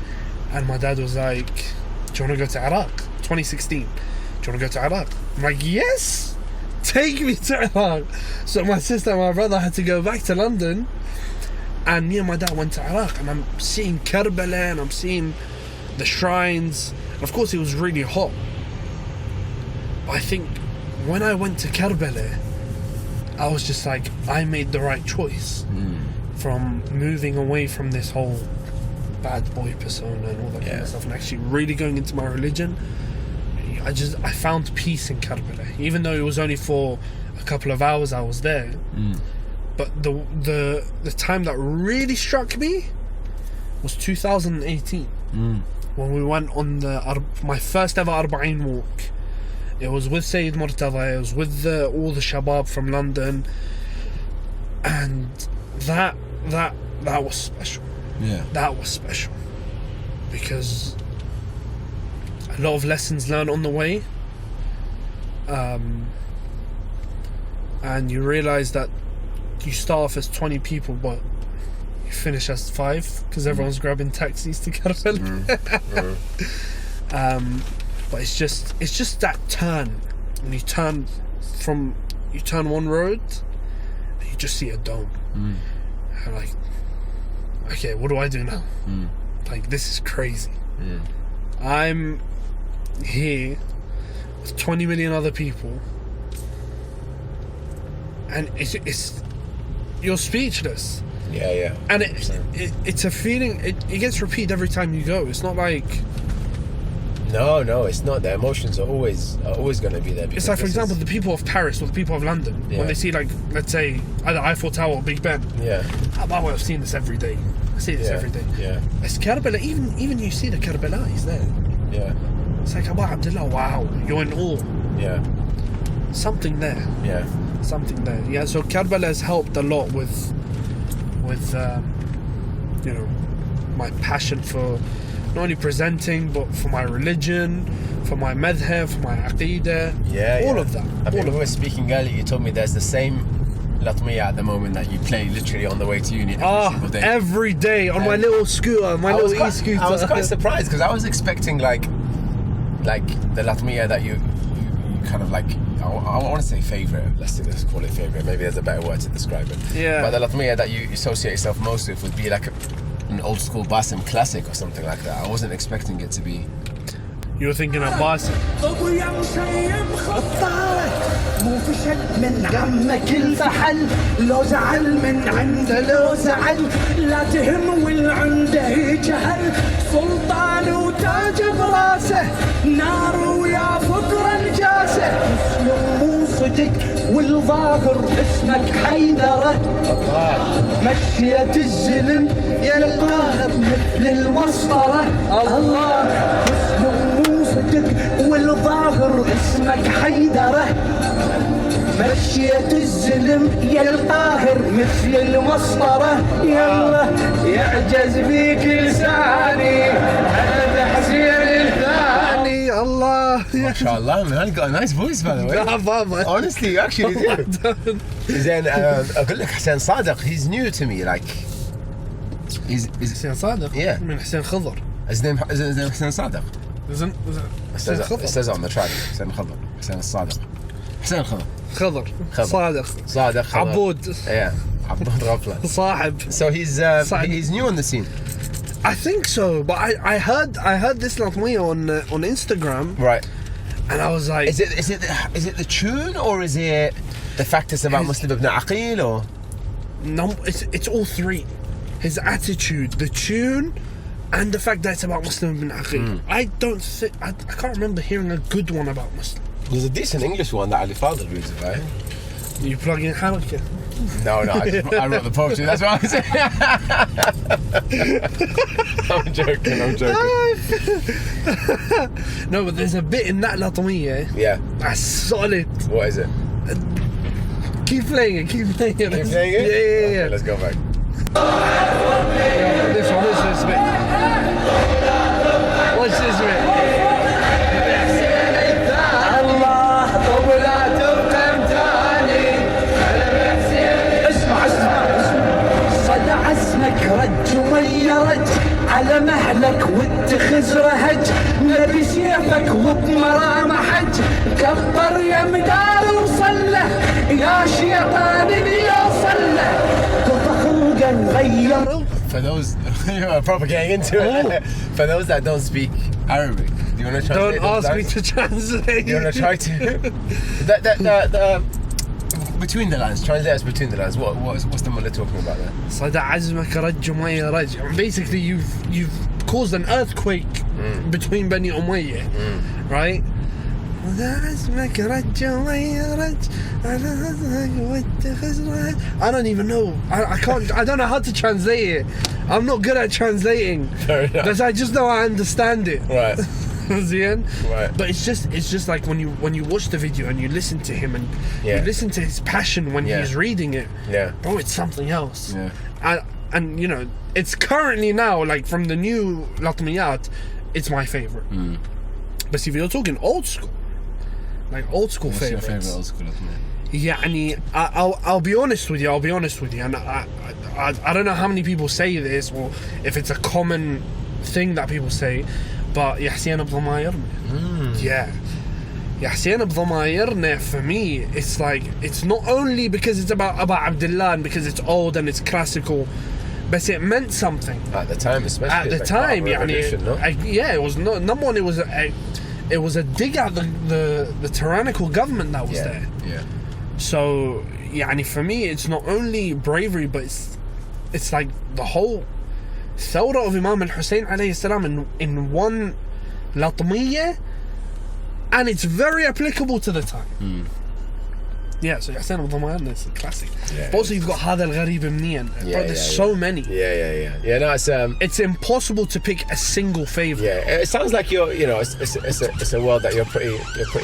And my dad was like, "Do you want to go to Iraq? 2016. Do you want to go to Iraq?" I'm like, "Yes." Take me to Iraq. So my sister and my brother had to go back to London, and me and my dad went to Iraq, and I'm seeing Karbala and I'm seeing the shrines, and of course it was really hot. But I think when I went to Karbala, I was just like, I made the right choice from moving away from this whole bad boy persona and all that kind of stuff, and actually really going into my religion. I found peace in Karbala, even though it was only for a couple of hours I was there. But the time that really struck me was 2018, when we went on my first ever Arba'een walk. It was with Sayyid Murtada, it was with all the Shabab from London, and that was special. Yeah, that was special because a lot of lessons learned on the way, and you realise that you start off as 20 people, but you finish as 5 because everyone's grabbing taxis to Karbala. But it's just that turn when you turn one road and you just see a dome. And like, okay, what do I do now? Like, this is crazy. I'm here with 20 million other people, and it's you're speechless. Yeah. And it's a feeling. It gets repeated every time you go. It's not like. No, it's not. The emotions are always going to be there. It's like, for example, the people of Paris or the people of London, when they see, like, let's say, either Eiffel Tower or Big Ben. I've seen this every day. I see this every day. It's Karbala. Even you see the Karbala is there. It's like, Abu Abdullah, wow, you're in awe. Something there. Something there. Yeah. So Karbala has helped a lot with my passion for not only presenting, but for my religion, for my madhab, for my aqidah, all of that. I mean, we were speaking earlier, you told me there's the same latmiya at the moment that you play literally on the way to uni every single day. Every day on my little scooter, my little e-scooter. I was quite surprised because I was expecting like the latmiya that you kind of like, I want to say favourite, let's call it favourite, maybe there's a better word to describe it. But the latmiya that you associate yourself most with would be like an old school Basim classic or something like that. I wasn't expecting it to be. You were thinking of Basim. مو فشل من عمك الفحل لو زعل من عنده لو زعل لا تهم واللي عنده جهل سلطان وتاج براسه نار ويا فقر الجاسه مسلم مو صدق والظاهر اسمك حيدره مشية الزلم يا القاهر مثل المسطره الله مسلم مو صدق والظاهر اسمك حيدره مشية الزلم يا القاهر مثل المسطرة يلا يعجز بيك لساني أنا بحسين الثاني الله ما شاء الله, man. You got a nice voice, by the way. Honestly, you actually do. Then أقول لك حسين صادق, he's new to me. Like, حسين صادق? Yeah. من حسين خضر. His name حسين صادق. It says on the track. حسين خضر. حسين الصادق. حسين خضر. خضر. صادق. خضر. عبود. Yeah. عبود غفلة. صاحب. So he's new on the scene. I think so, but I heard this لطمية on Instagram. Right. And I was like, is it the tune, or is it the fact it's about Muslim ibn Aqil, or? No, it's all three. His attitude, the tune, and the fact that it's about Muslim ibn Aqil. I can't remember hearing a good one about Muslim. There's a decent English one that Ali Fadl reads, right? You plug in Haraka? No, I wrote the poetry, that's what I'm saying. I'm joking. No, but there's a bit in that Latamiyya. Yeah. That's solid. What is it? Keep playing it. Keep playing it? Yeah. Okay, let's go back. This bit. Watch this bit. رج وميرج على مهلك واتخذ رهج نبي سيفك وبمرام حج كبر يا مدار وصله يا شيطان يوصل له تفخر نغير. For those who are probably getting into it, for those that don't speak Arabic, do you want to translate? Don't ask me to translate. Do you want to try to? Between the lines, translate us between the lines. What's the mullah talking about there? صدع عزمك رج وما يرج. Basically, you've caused an earthquake between Bani Umayyah, right? I don't even know. I can't. I don't know how to translate it. I'm not good at translating. Fair enough. Because I just know I understand it. Right. Right. But it's just like when you watch the video and you listen to him and you listen to his passion when he's reading it. Yeah. Bro, it's something else. Yeah. And you know, it's currently now, like, from the new Latmiyat, it's my favorite. But if you're talking old school, like old school favorites. What's your favorite old school Latmiyat? Yeah, I'll be honest with you. And I don't know how many people say this, or if it's a common thing that people say. But يا حسين بضمايرنا. Yeah. يا حسين بضمايرنا, for me, it's like, it's not only because it's about Abdullah and because it's old and it's classical, but it meant something. At the time, especially. At the time, it was number one. It was a dig at the tyrannical government that was there. Yeah. So, for me, it's not only bravery, but it's like the whole ثورة of Imam Hussein عليه السلام in one Latmiyya, and it's very applicable to the time. Yeah, so Hussein al-Dhamayarna is a classic. But also you've got هذا الغريب منين. There's so many. Yeah, no, it's impossible to pick a single favorite. Yeah, it sounds like it's a world that you're pretty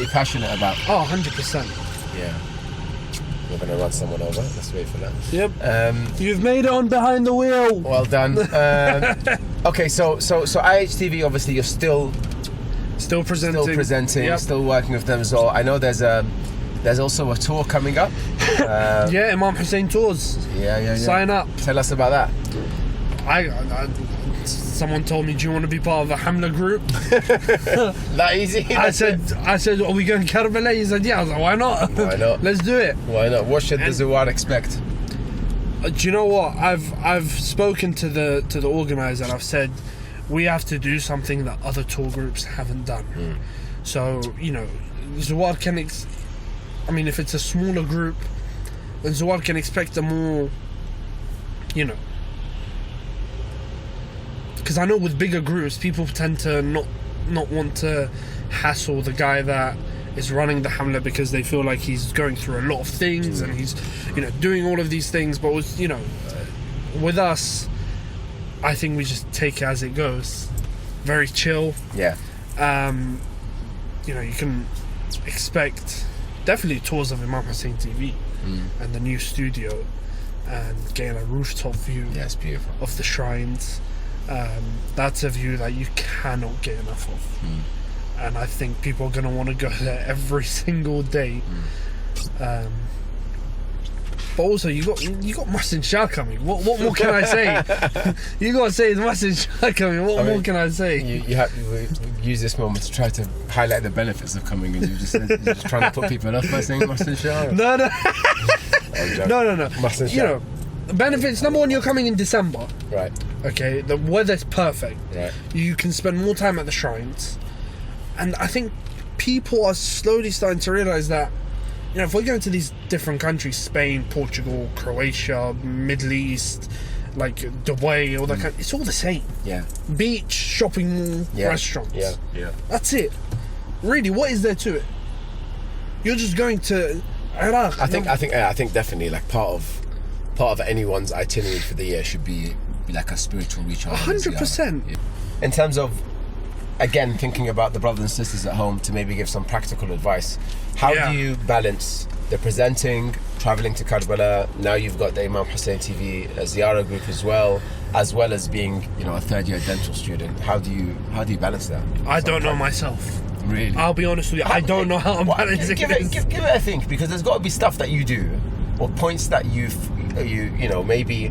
passionate about. Oh, 100%. Yeah. We're going to run someone over. Let's wait for that. Yep. You've made it on Behind the Wheel. Well done. Okay, so IHTV, obviously, you're still presenting, still working with them as well. I know there's also a tour coming up. Yeah, Imam Hussein tours. Yeah. Sign up. Tell us about that. Someone told me, do you want to be part of a Hamla group? That easy? I said, are we going Karbala? He said, yeah. I was like, why not? Why not? Let's do it. Why not? What should the Zawar expect? Do you know what? I've spoken to the organizer and I've said we have to do something that other tour groups haven't done. So, you know, Zawar can if it's a smaller group, then Zawar can expect a more, you know, because I know with bigger groups people tend to not want to hassle the guy that is running the Hamla because they feel like he's going through a lot of things and he's, you know, doing all of these things. But with, you know, with us, I think we just take it as it goes. Very chill. Yeah. You know, you can expect definitely tours of Imam Hussein TV and the new studio and getting a rooftop view. Yeah, it's beautiful. Of the shrines. That's a view that you cannot get enough of. And I think people are going to want to go there every single day. But also, you got Muhsin Shah coming. What more can I say? You got to say it's Muhsin Shah coming. What more can I say? You have to use this moment to try to highlight the benefits of coming, and you're just trying to put people off by saying Muhsin Shah. No. No. Muhsin Shah. You know, benefits. Number one, you're coming in December. Right. Okay. The weather's perfect. Right. You can spend more time at the shrines. And I think people are slowly starting to realise that, you know, if we're going to these different countries, Spain, Portugal, Croatia, Middle East, like Dubai, all that kind, it's all the same. Yeah. Beach, shopping mall, restaurants. Yeah. That's it. Really, what is there to it? You're just going to Iraq. I think definitely like part of anyone's itinerary for the year should be like a spiritual recharge. 100%. In terms of, again, thinking about the brothers and sisters at home, to maybe give some practical advice, how do you balance the presenting, travelling to Karbala, now you've got the Imam Hussein TV Ziyara group as well as being, you know, a third-year dental student? How do you balance that? I don't know myself. Really? I'll be honest with you, I don't know how I'm balancing this. Give it a think, because there's got to be stuff that you do, or points that you know, maybe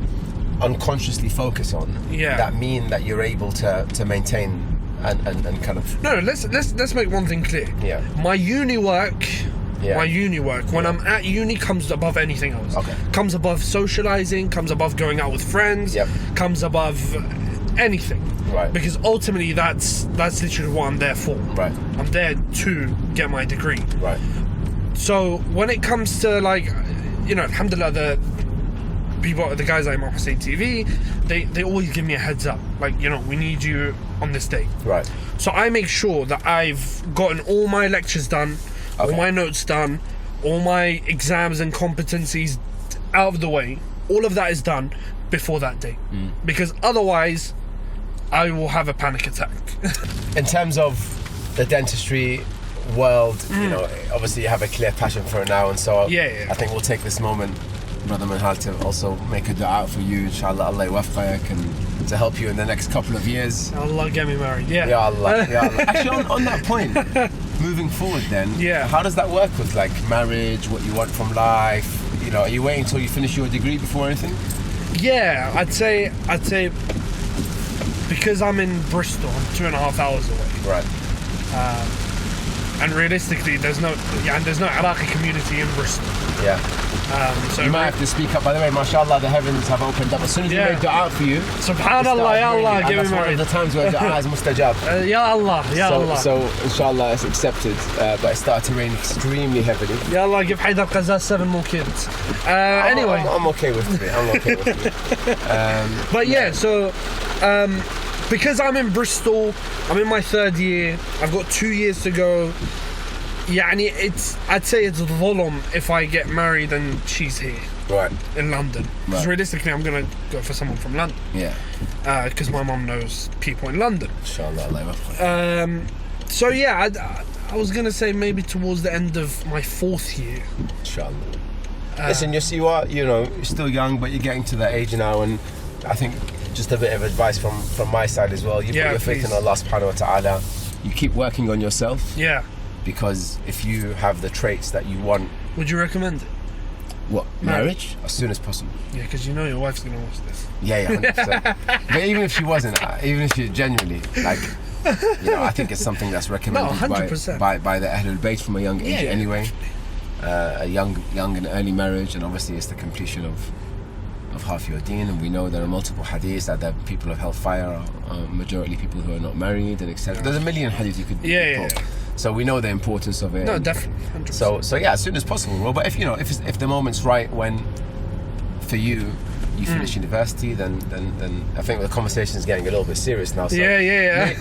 unconsciously focus on, that mean that you're able to maintain and kind of... No, let's make one thing clear. Yeah. My uni work, when I'm at uni, comes above anything else. Okay. Comes above socialising, comes above going out with friends, comes above anything. Right. Because ultimately that's literally what I'm there for. Right. I'm there to get my degree. Right. So when it comes to, like, you know, alhamdulillah, the guys at Imam Hussein TV, they always give me a heads up, like, you know, we need you on this day. Right. So I make sure that I've gotten all my lectures done, all my notes done, all my exams and competencies out of the way. All of that is done before that day, because otherwise I will have a panic attack. In terms of the dentistry world, you know, obviously you have a clear passion for it now, and so I think we'll take this moment, Brother Minhal, to also make a dua for you, inshallah, Allah yuwaffaqak, and to help you in the next couple of years. Allah, get me married. Ya Allah. Actually, on that point, moving forward then, how does that work with, like, marriage, what you want from life? You know, are you waiting until you finish your degree before anything? Yeah, I'd say because I'm in Bristol, I'm 2.5 hours away. Right. And realistically, there's no Iraqi community in Bristol. Yeah. So you might have to speak up. By the way, mashallah, the heavens have opened up. As soon as we made dua for you, subhanallah, ya Allah, give me one of the times where dua is mustajab. Ya Allah, ya Allah. So inshallah, it's accepted, but it started to rain extremely heavily. Ya Allah, give Haydar Qaza 7 more kids. Anyway. I'm okay with it. But yeah, so because I'm in Bristol, I'm in my 3rd year, I've got 2 years to go. I'd say it's dhulm if I get married and she's here. Right. In London. Because realistically, I'm going to go for someone from London. Yeah. Because my mum knows people in London. Inshallah. So yeah, I was going to say maybe towards the end of my 4th year. Inshallah. Listen, you're still young, but you're getting to that age now, and I think just a bit of advice from my side as well. You put your faith in Allah subhanahu wa ta'ala. You keep working on yourself. Yeah. Because if you have the traits that you want... Would you recommend it? What? Marriage? As soon as possible. Yeah, because you know your wife's going to watch this. Yeah, 100%. But even if she wasn't, even if she genuinely, like, you know, I think it's something that's recommended by the Ahlul Bayt from a young age anyway. A young and early marriage, and obviously it's the completion of of half your deen, and we know there are multiple hadiths that the people of hellfire are majority people who are not married, and etc. There's a million hadiths you could Yeah. So we know the importance of it. No, definitely. 100%. So yeah, as soon as possible, bro. But if the moment's right when, for you finish university, then I think the conversation is getting a little bit serious now. So Yeah.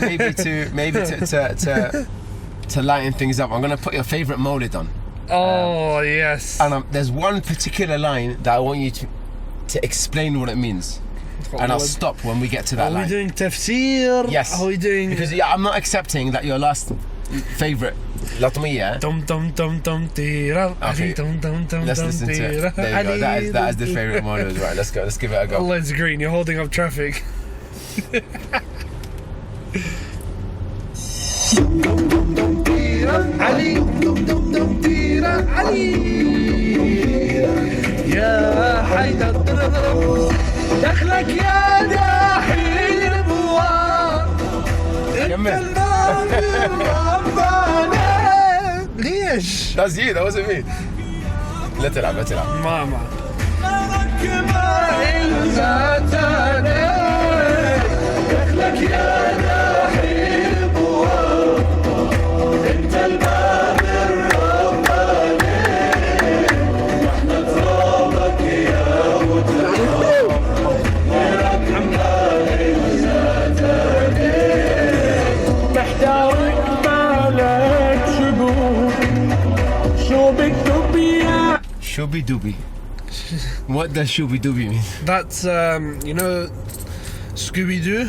Maybe to lighten things up, I'm gonna put your favorite Mawlid on. Oh yes. And there's one particular line that I want you to explain what it means. And I'll stop when we get to that line. Are we doing tafsir? Yes. Are we doing? Because I'm not accepting that your last favorite Latmiya. Dum dum dum dum tira. Okay. Dum dum dum Let's dum listen to it. tira. There you go. That is the favorite Mawlid. Right. Let's go. Let's give it a go. Allah is green. You're holding up traffic. علي دم دم دم تيرا علي يا حيدر دخلك يا داحي الابواب انت الباب ربنا ليش؟ That's you. That wasn't me. لا تلعب. ماما دخلك يا داحي الابواب انت الباب الرباني واحنا ترابك يا متراب غيرك حمالي زادني محتارك مالك شو بكتب يا Shooby dooby. What does shooby dooby mean? That's Scooby Doo.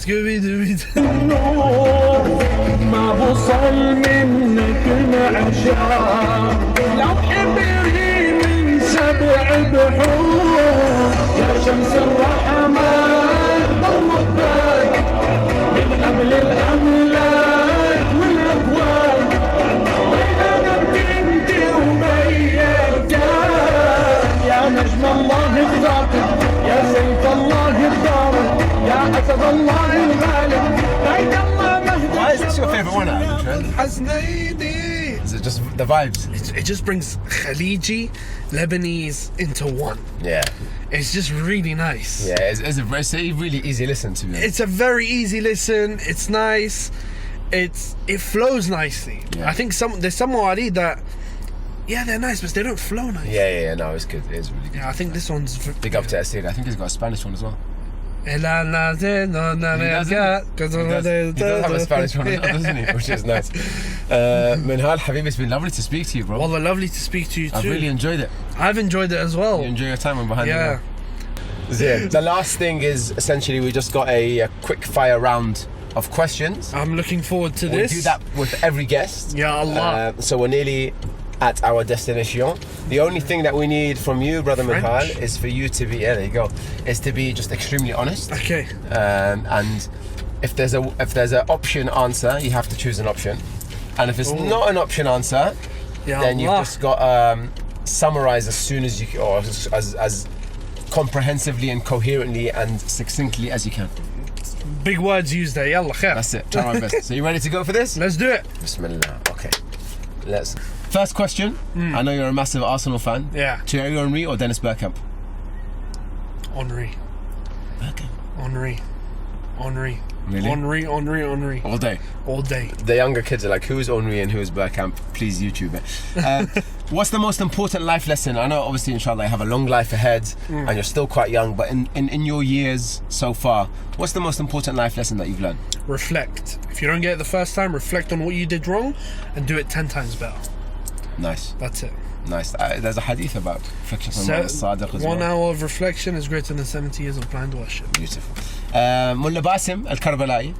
Scooby Doo. ما وصل منك معشار لو حبري من 7 بحور يا شمس الرحمن ضمك من قبل الأملاك والأبواب وين أنا بنت وبيك يا نجم الله بذاتك يا سيف الله بدارك يا أسد الله الغالب بيت الله مهدي. Why is this your favorite one out of interest? Hasnaidi. Is it just the vibes? It just brings Khaliji, Lebanese into one. Yeah. It's just really nice. Yeah, it's a really easy listen to me. It's a very easy listen. It's nice. It flows nicely. Yeah. I think there's some Ali that, yeah, they're nice, but they don't flow nice. Yeah, no, it's good. It's really good. Yeah, I think this one's Big up to Asir. I think he's got a Spanish one as well. He He does have a Spanish one as well, doesn't he? Which is nice. Minhal, Habib, it's been lovely to speak to you, bro. Wallah, lovely to speak to you too. I've really enjoyed it. I've enjoyed it as well. You enjoy your time on Behind the Yeah. Wheel. The last thing is essentially we just got a quick fire round of questions. I'm looking forward to We this. do that with every guest. Ya Allah. So we're nearly at our destination. The only thing that we need from you, brother Minhal, is for you to be, there you go, is to be just extremely honest. Okay. And if there's an option answer, you have to choose an option. And if it's not an option answer, Ya then you've Allah. just got summarize as soon as you can, or as comprehensively and coherently and succinctly as you can. Big words used there. Yalla, khair. That's it. Try my best. So you ready to go for this? Let's do it. Bismillah. Okay. First question. I know you're a massive Arsenal fan. Yeah. Thierry Henry or Dennis Bergkamp? Henry. Bergkamp. Henry. Really? Henry. All day. All day. The younger kids are like, who's Henry and who's Bergkamp? Please YouTube it. What's the most important life lesson? I know obviously inshallah you have a long life ahead and you're still quite young, but in your years so far, what's the most important life lesson that you've learned? Reflect. If you don't get it the first time, reflect on what you did wrong and do it 10 times better. Nice. That's it. Nice. There's a hadith about reflection from Sadiq as 1 well. hour of reflection is greater than 70 years of blind worship. Beautiful. Mullah Basim al-Karbala'i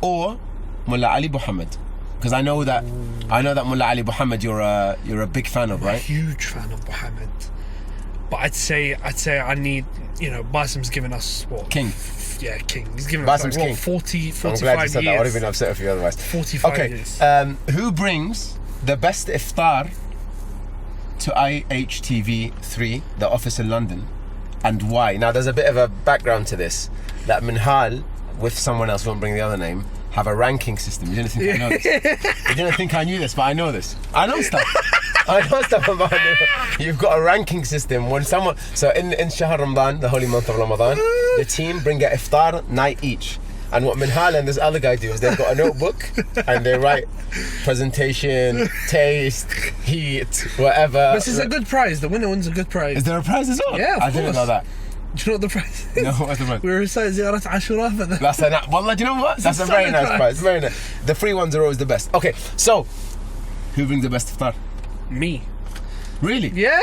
or Mullah Ali Muhammad? Because I know that Mullah Ali Muhammad you're a big fan of, I'm a right? huge fan of Muhammad. But I'd say I need, Basim's given us what? King. Yeah, king. He's given Basim's us king. 40, 45 I'm glad you years. said that. I would have been upset if you otherwise. 45 okay. years. Who brings the best iftar to IHTV3, the office in London, and why? Now, there's a bit of a background to this. That Minhal, with someone else, won't bring the other name, have a ranking system. You didn't think I know this. You didn't think I knew this, but I know this. I know stuff. I know stuff about it. You've got a ranking system. When someone, so in Shahr Ramadan, the holy month of Ramadan, the team bring a iftar night each. And what Minhal and this other guy do is they've got a notebook and they write presentation, taste, heat, whatever. This is a good prize. The winner wins a good prize. Is there a prize as well? Yeah, of I didn't know that. Do you know what the prize is? No, what's the prize? We recite Ziyarat Ashura for them. That's a wallah, do you know what? That's a very nice prize. Very nice. The free ones are always the best. Okay, so who brings the best iftar? Me. Really? Yeah?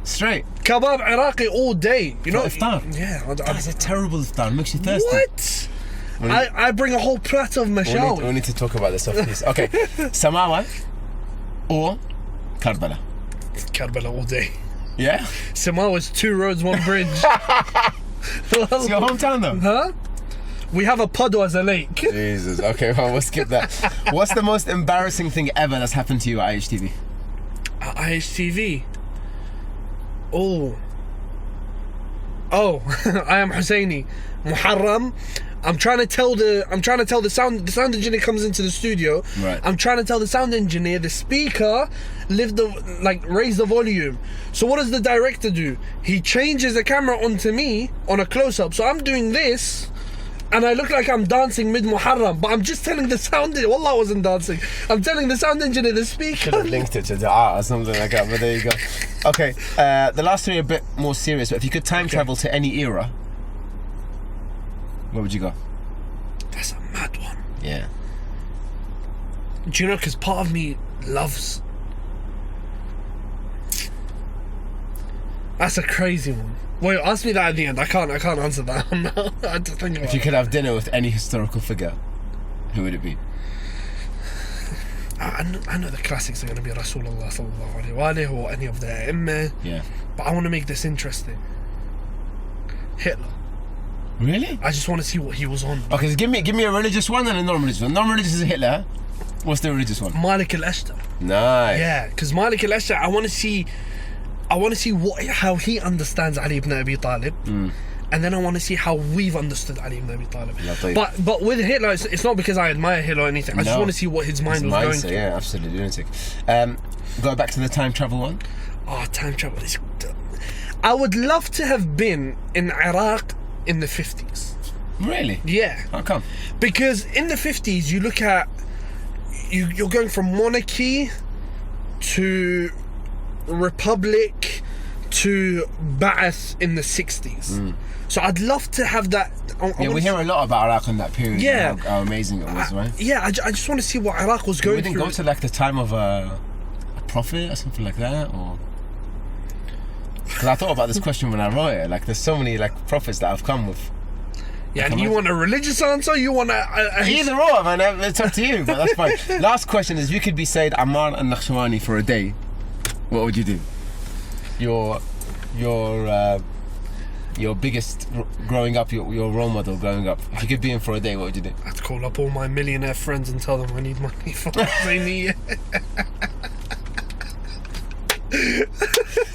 Straight. Kebab Iraqi all day. You know iftar? Yeah. That's a terrible iftar. It makes you thirsty. What? I bring a whole platter of mashawi. We need to talk about this, please. Okay, Samawa or Karbala? Karbala all day. Yeah? Samawa is 2 roads, 1 bridge. It's your hometown though? Huh? We have a puddle as a lake. Jesus, okay, well, we'll skip that. What's the most embarrassing thing ever that's happened to you at IHTV? At IHTV? Oh, I am Husseini. Muharram. I'm trying to tell the sound engineer comes into the studio. Right. I'm trying to tell the sound engineer the speaker raise the volume. So what does the director do? He changes the camera onto me on a close-up. So I'm doing this and I look like I'm dancing mid-Muharram, but I'm just telling the sound engineer, wallah, I wasn't dancing. I'm telling the sound engineer the speaker. Should have linked it to dua or something like that, but there you go. Okay, the last 3 are a bit more serious, but if you could time travel to any era, where would you go? That's a mad one. Yeah. Do you know, because part of me loves... That's a crazy one. Wait, ask me that at the end. I can't answer that now. I have to think about If you could have dinner with any historical figure, who would it be? I know the classics are going to be Rasulullah sallallahu alaihi wa alihi or any of the Imam. Yeah. But I want to make this interesting. Hitler. Really? I just want to see what he was on. Okay, so give me a religious one and a non-religious one. Non-religious is Hitler. What's the religious one? Malik al-Ashtar. Nice. Yeah, because Malik al-Ashtar, I want to see how he understands Ali ibn Abi Talib. And then I want to see how we've understood Ali ibn Abi Talib. But with Hitler, it's not because I admire Hitler or anything. I just want to see what his mind was going through. Yeah, absolutely lunatic. Go back to the time travel one. Oh, time travel is... I would love to have been in Iraq in the 50s. Really? Yeah. How come? Because in the 50s, you look at... You're going from monarchy to republic to Ba'ath in the 60s. So I'd love to have that. We hear a lot about Iraq in that period. Yeah. How amazing it was, right? Yeah, I just want to see what Iraq was going through. We didn't go to like the time of a prophet or something like that, or... Because I thought about this question when I wrote it. Like, there's so many like prophets that have come with. Yeah, and you want a religious answer? You want a either or, man. It's up to you, but that's fine. Last question is: you could be Sayyid Ammar al-Nakhshawani for a day. What would you do? Your biggest growing up, your role model growing up. If you could be him for a day, what would you do? I'd call up all my millionaire friends and tell them I need money for Husseiniya.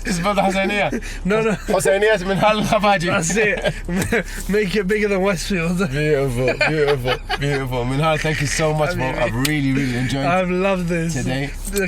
It's about the Husseiniya. No. Husseiniya is Minhal al-Khafaji. That's it. Make it bigger than Westfield. Beautiful. Minhal, thank you so much, bro. I've really enjoyed it. I've loved this Today. The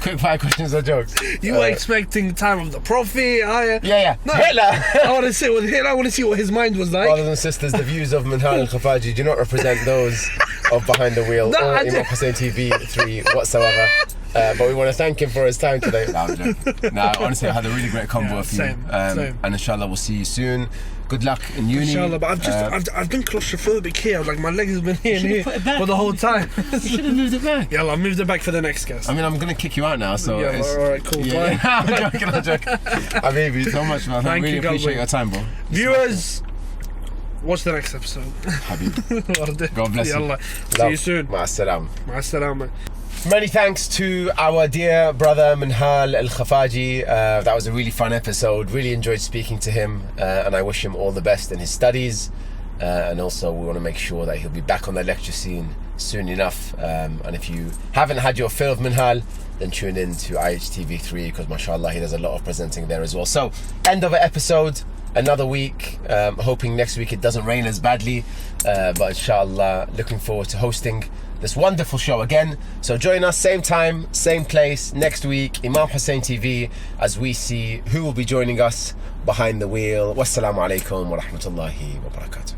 quick fire questions or jokes. You were expecting time of the prophet. Yeah. No, Hitler. I want to sit with Hitler. I want to see what his mind was like. Brothers and sisters, the views of Minhal al-Khafaji do not represent those of Behind the Wheel or Imam Hussein TV 3 whatsoever. But we want to thank him for his time today. Honestly, I had a really great convo with you. Same. And inshallah, we'll see you soon. Good luck in uni. Inshallah, but I've been claustrophobic here. Like my legs have been here and here for the whole time. You should have moved it back. Yeah, I moved it back for the next guest. I mean, I'm gonna kick you out now. So yeah, alright, cool. Bye. I'm joking. I love you so much, man. I really appreciate your time, bro. Viewers, watch the next episode. Habib. God bless you. See you soon. Ma'as-salam. Many thanks to our dear brother Minhal al-Khafaji. That was a really fun episode. Really enjoyed speaking to him, and I wish him all the best in his studies. And also, we want to make sure that he'll be back on the lecture scene soon enough. And if you haven't had your fill of Minhal, then tune in to IHTV3 because, mashallah, he does a lot of presenting there as well. So, end of an episode. Another week. Hoping next week it doesn't rain as badly. But inshallah, looking forward to hosting this wonderful show again. So join us same time, same place next week, Imam Hussein TV, as we see who will be joining us behind the wheel. Wassalamu alaikum wa rahmatullahi wa barakatuh.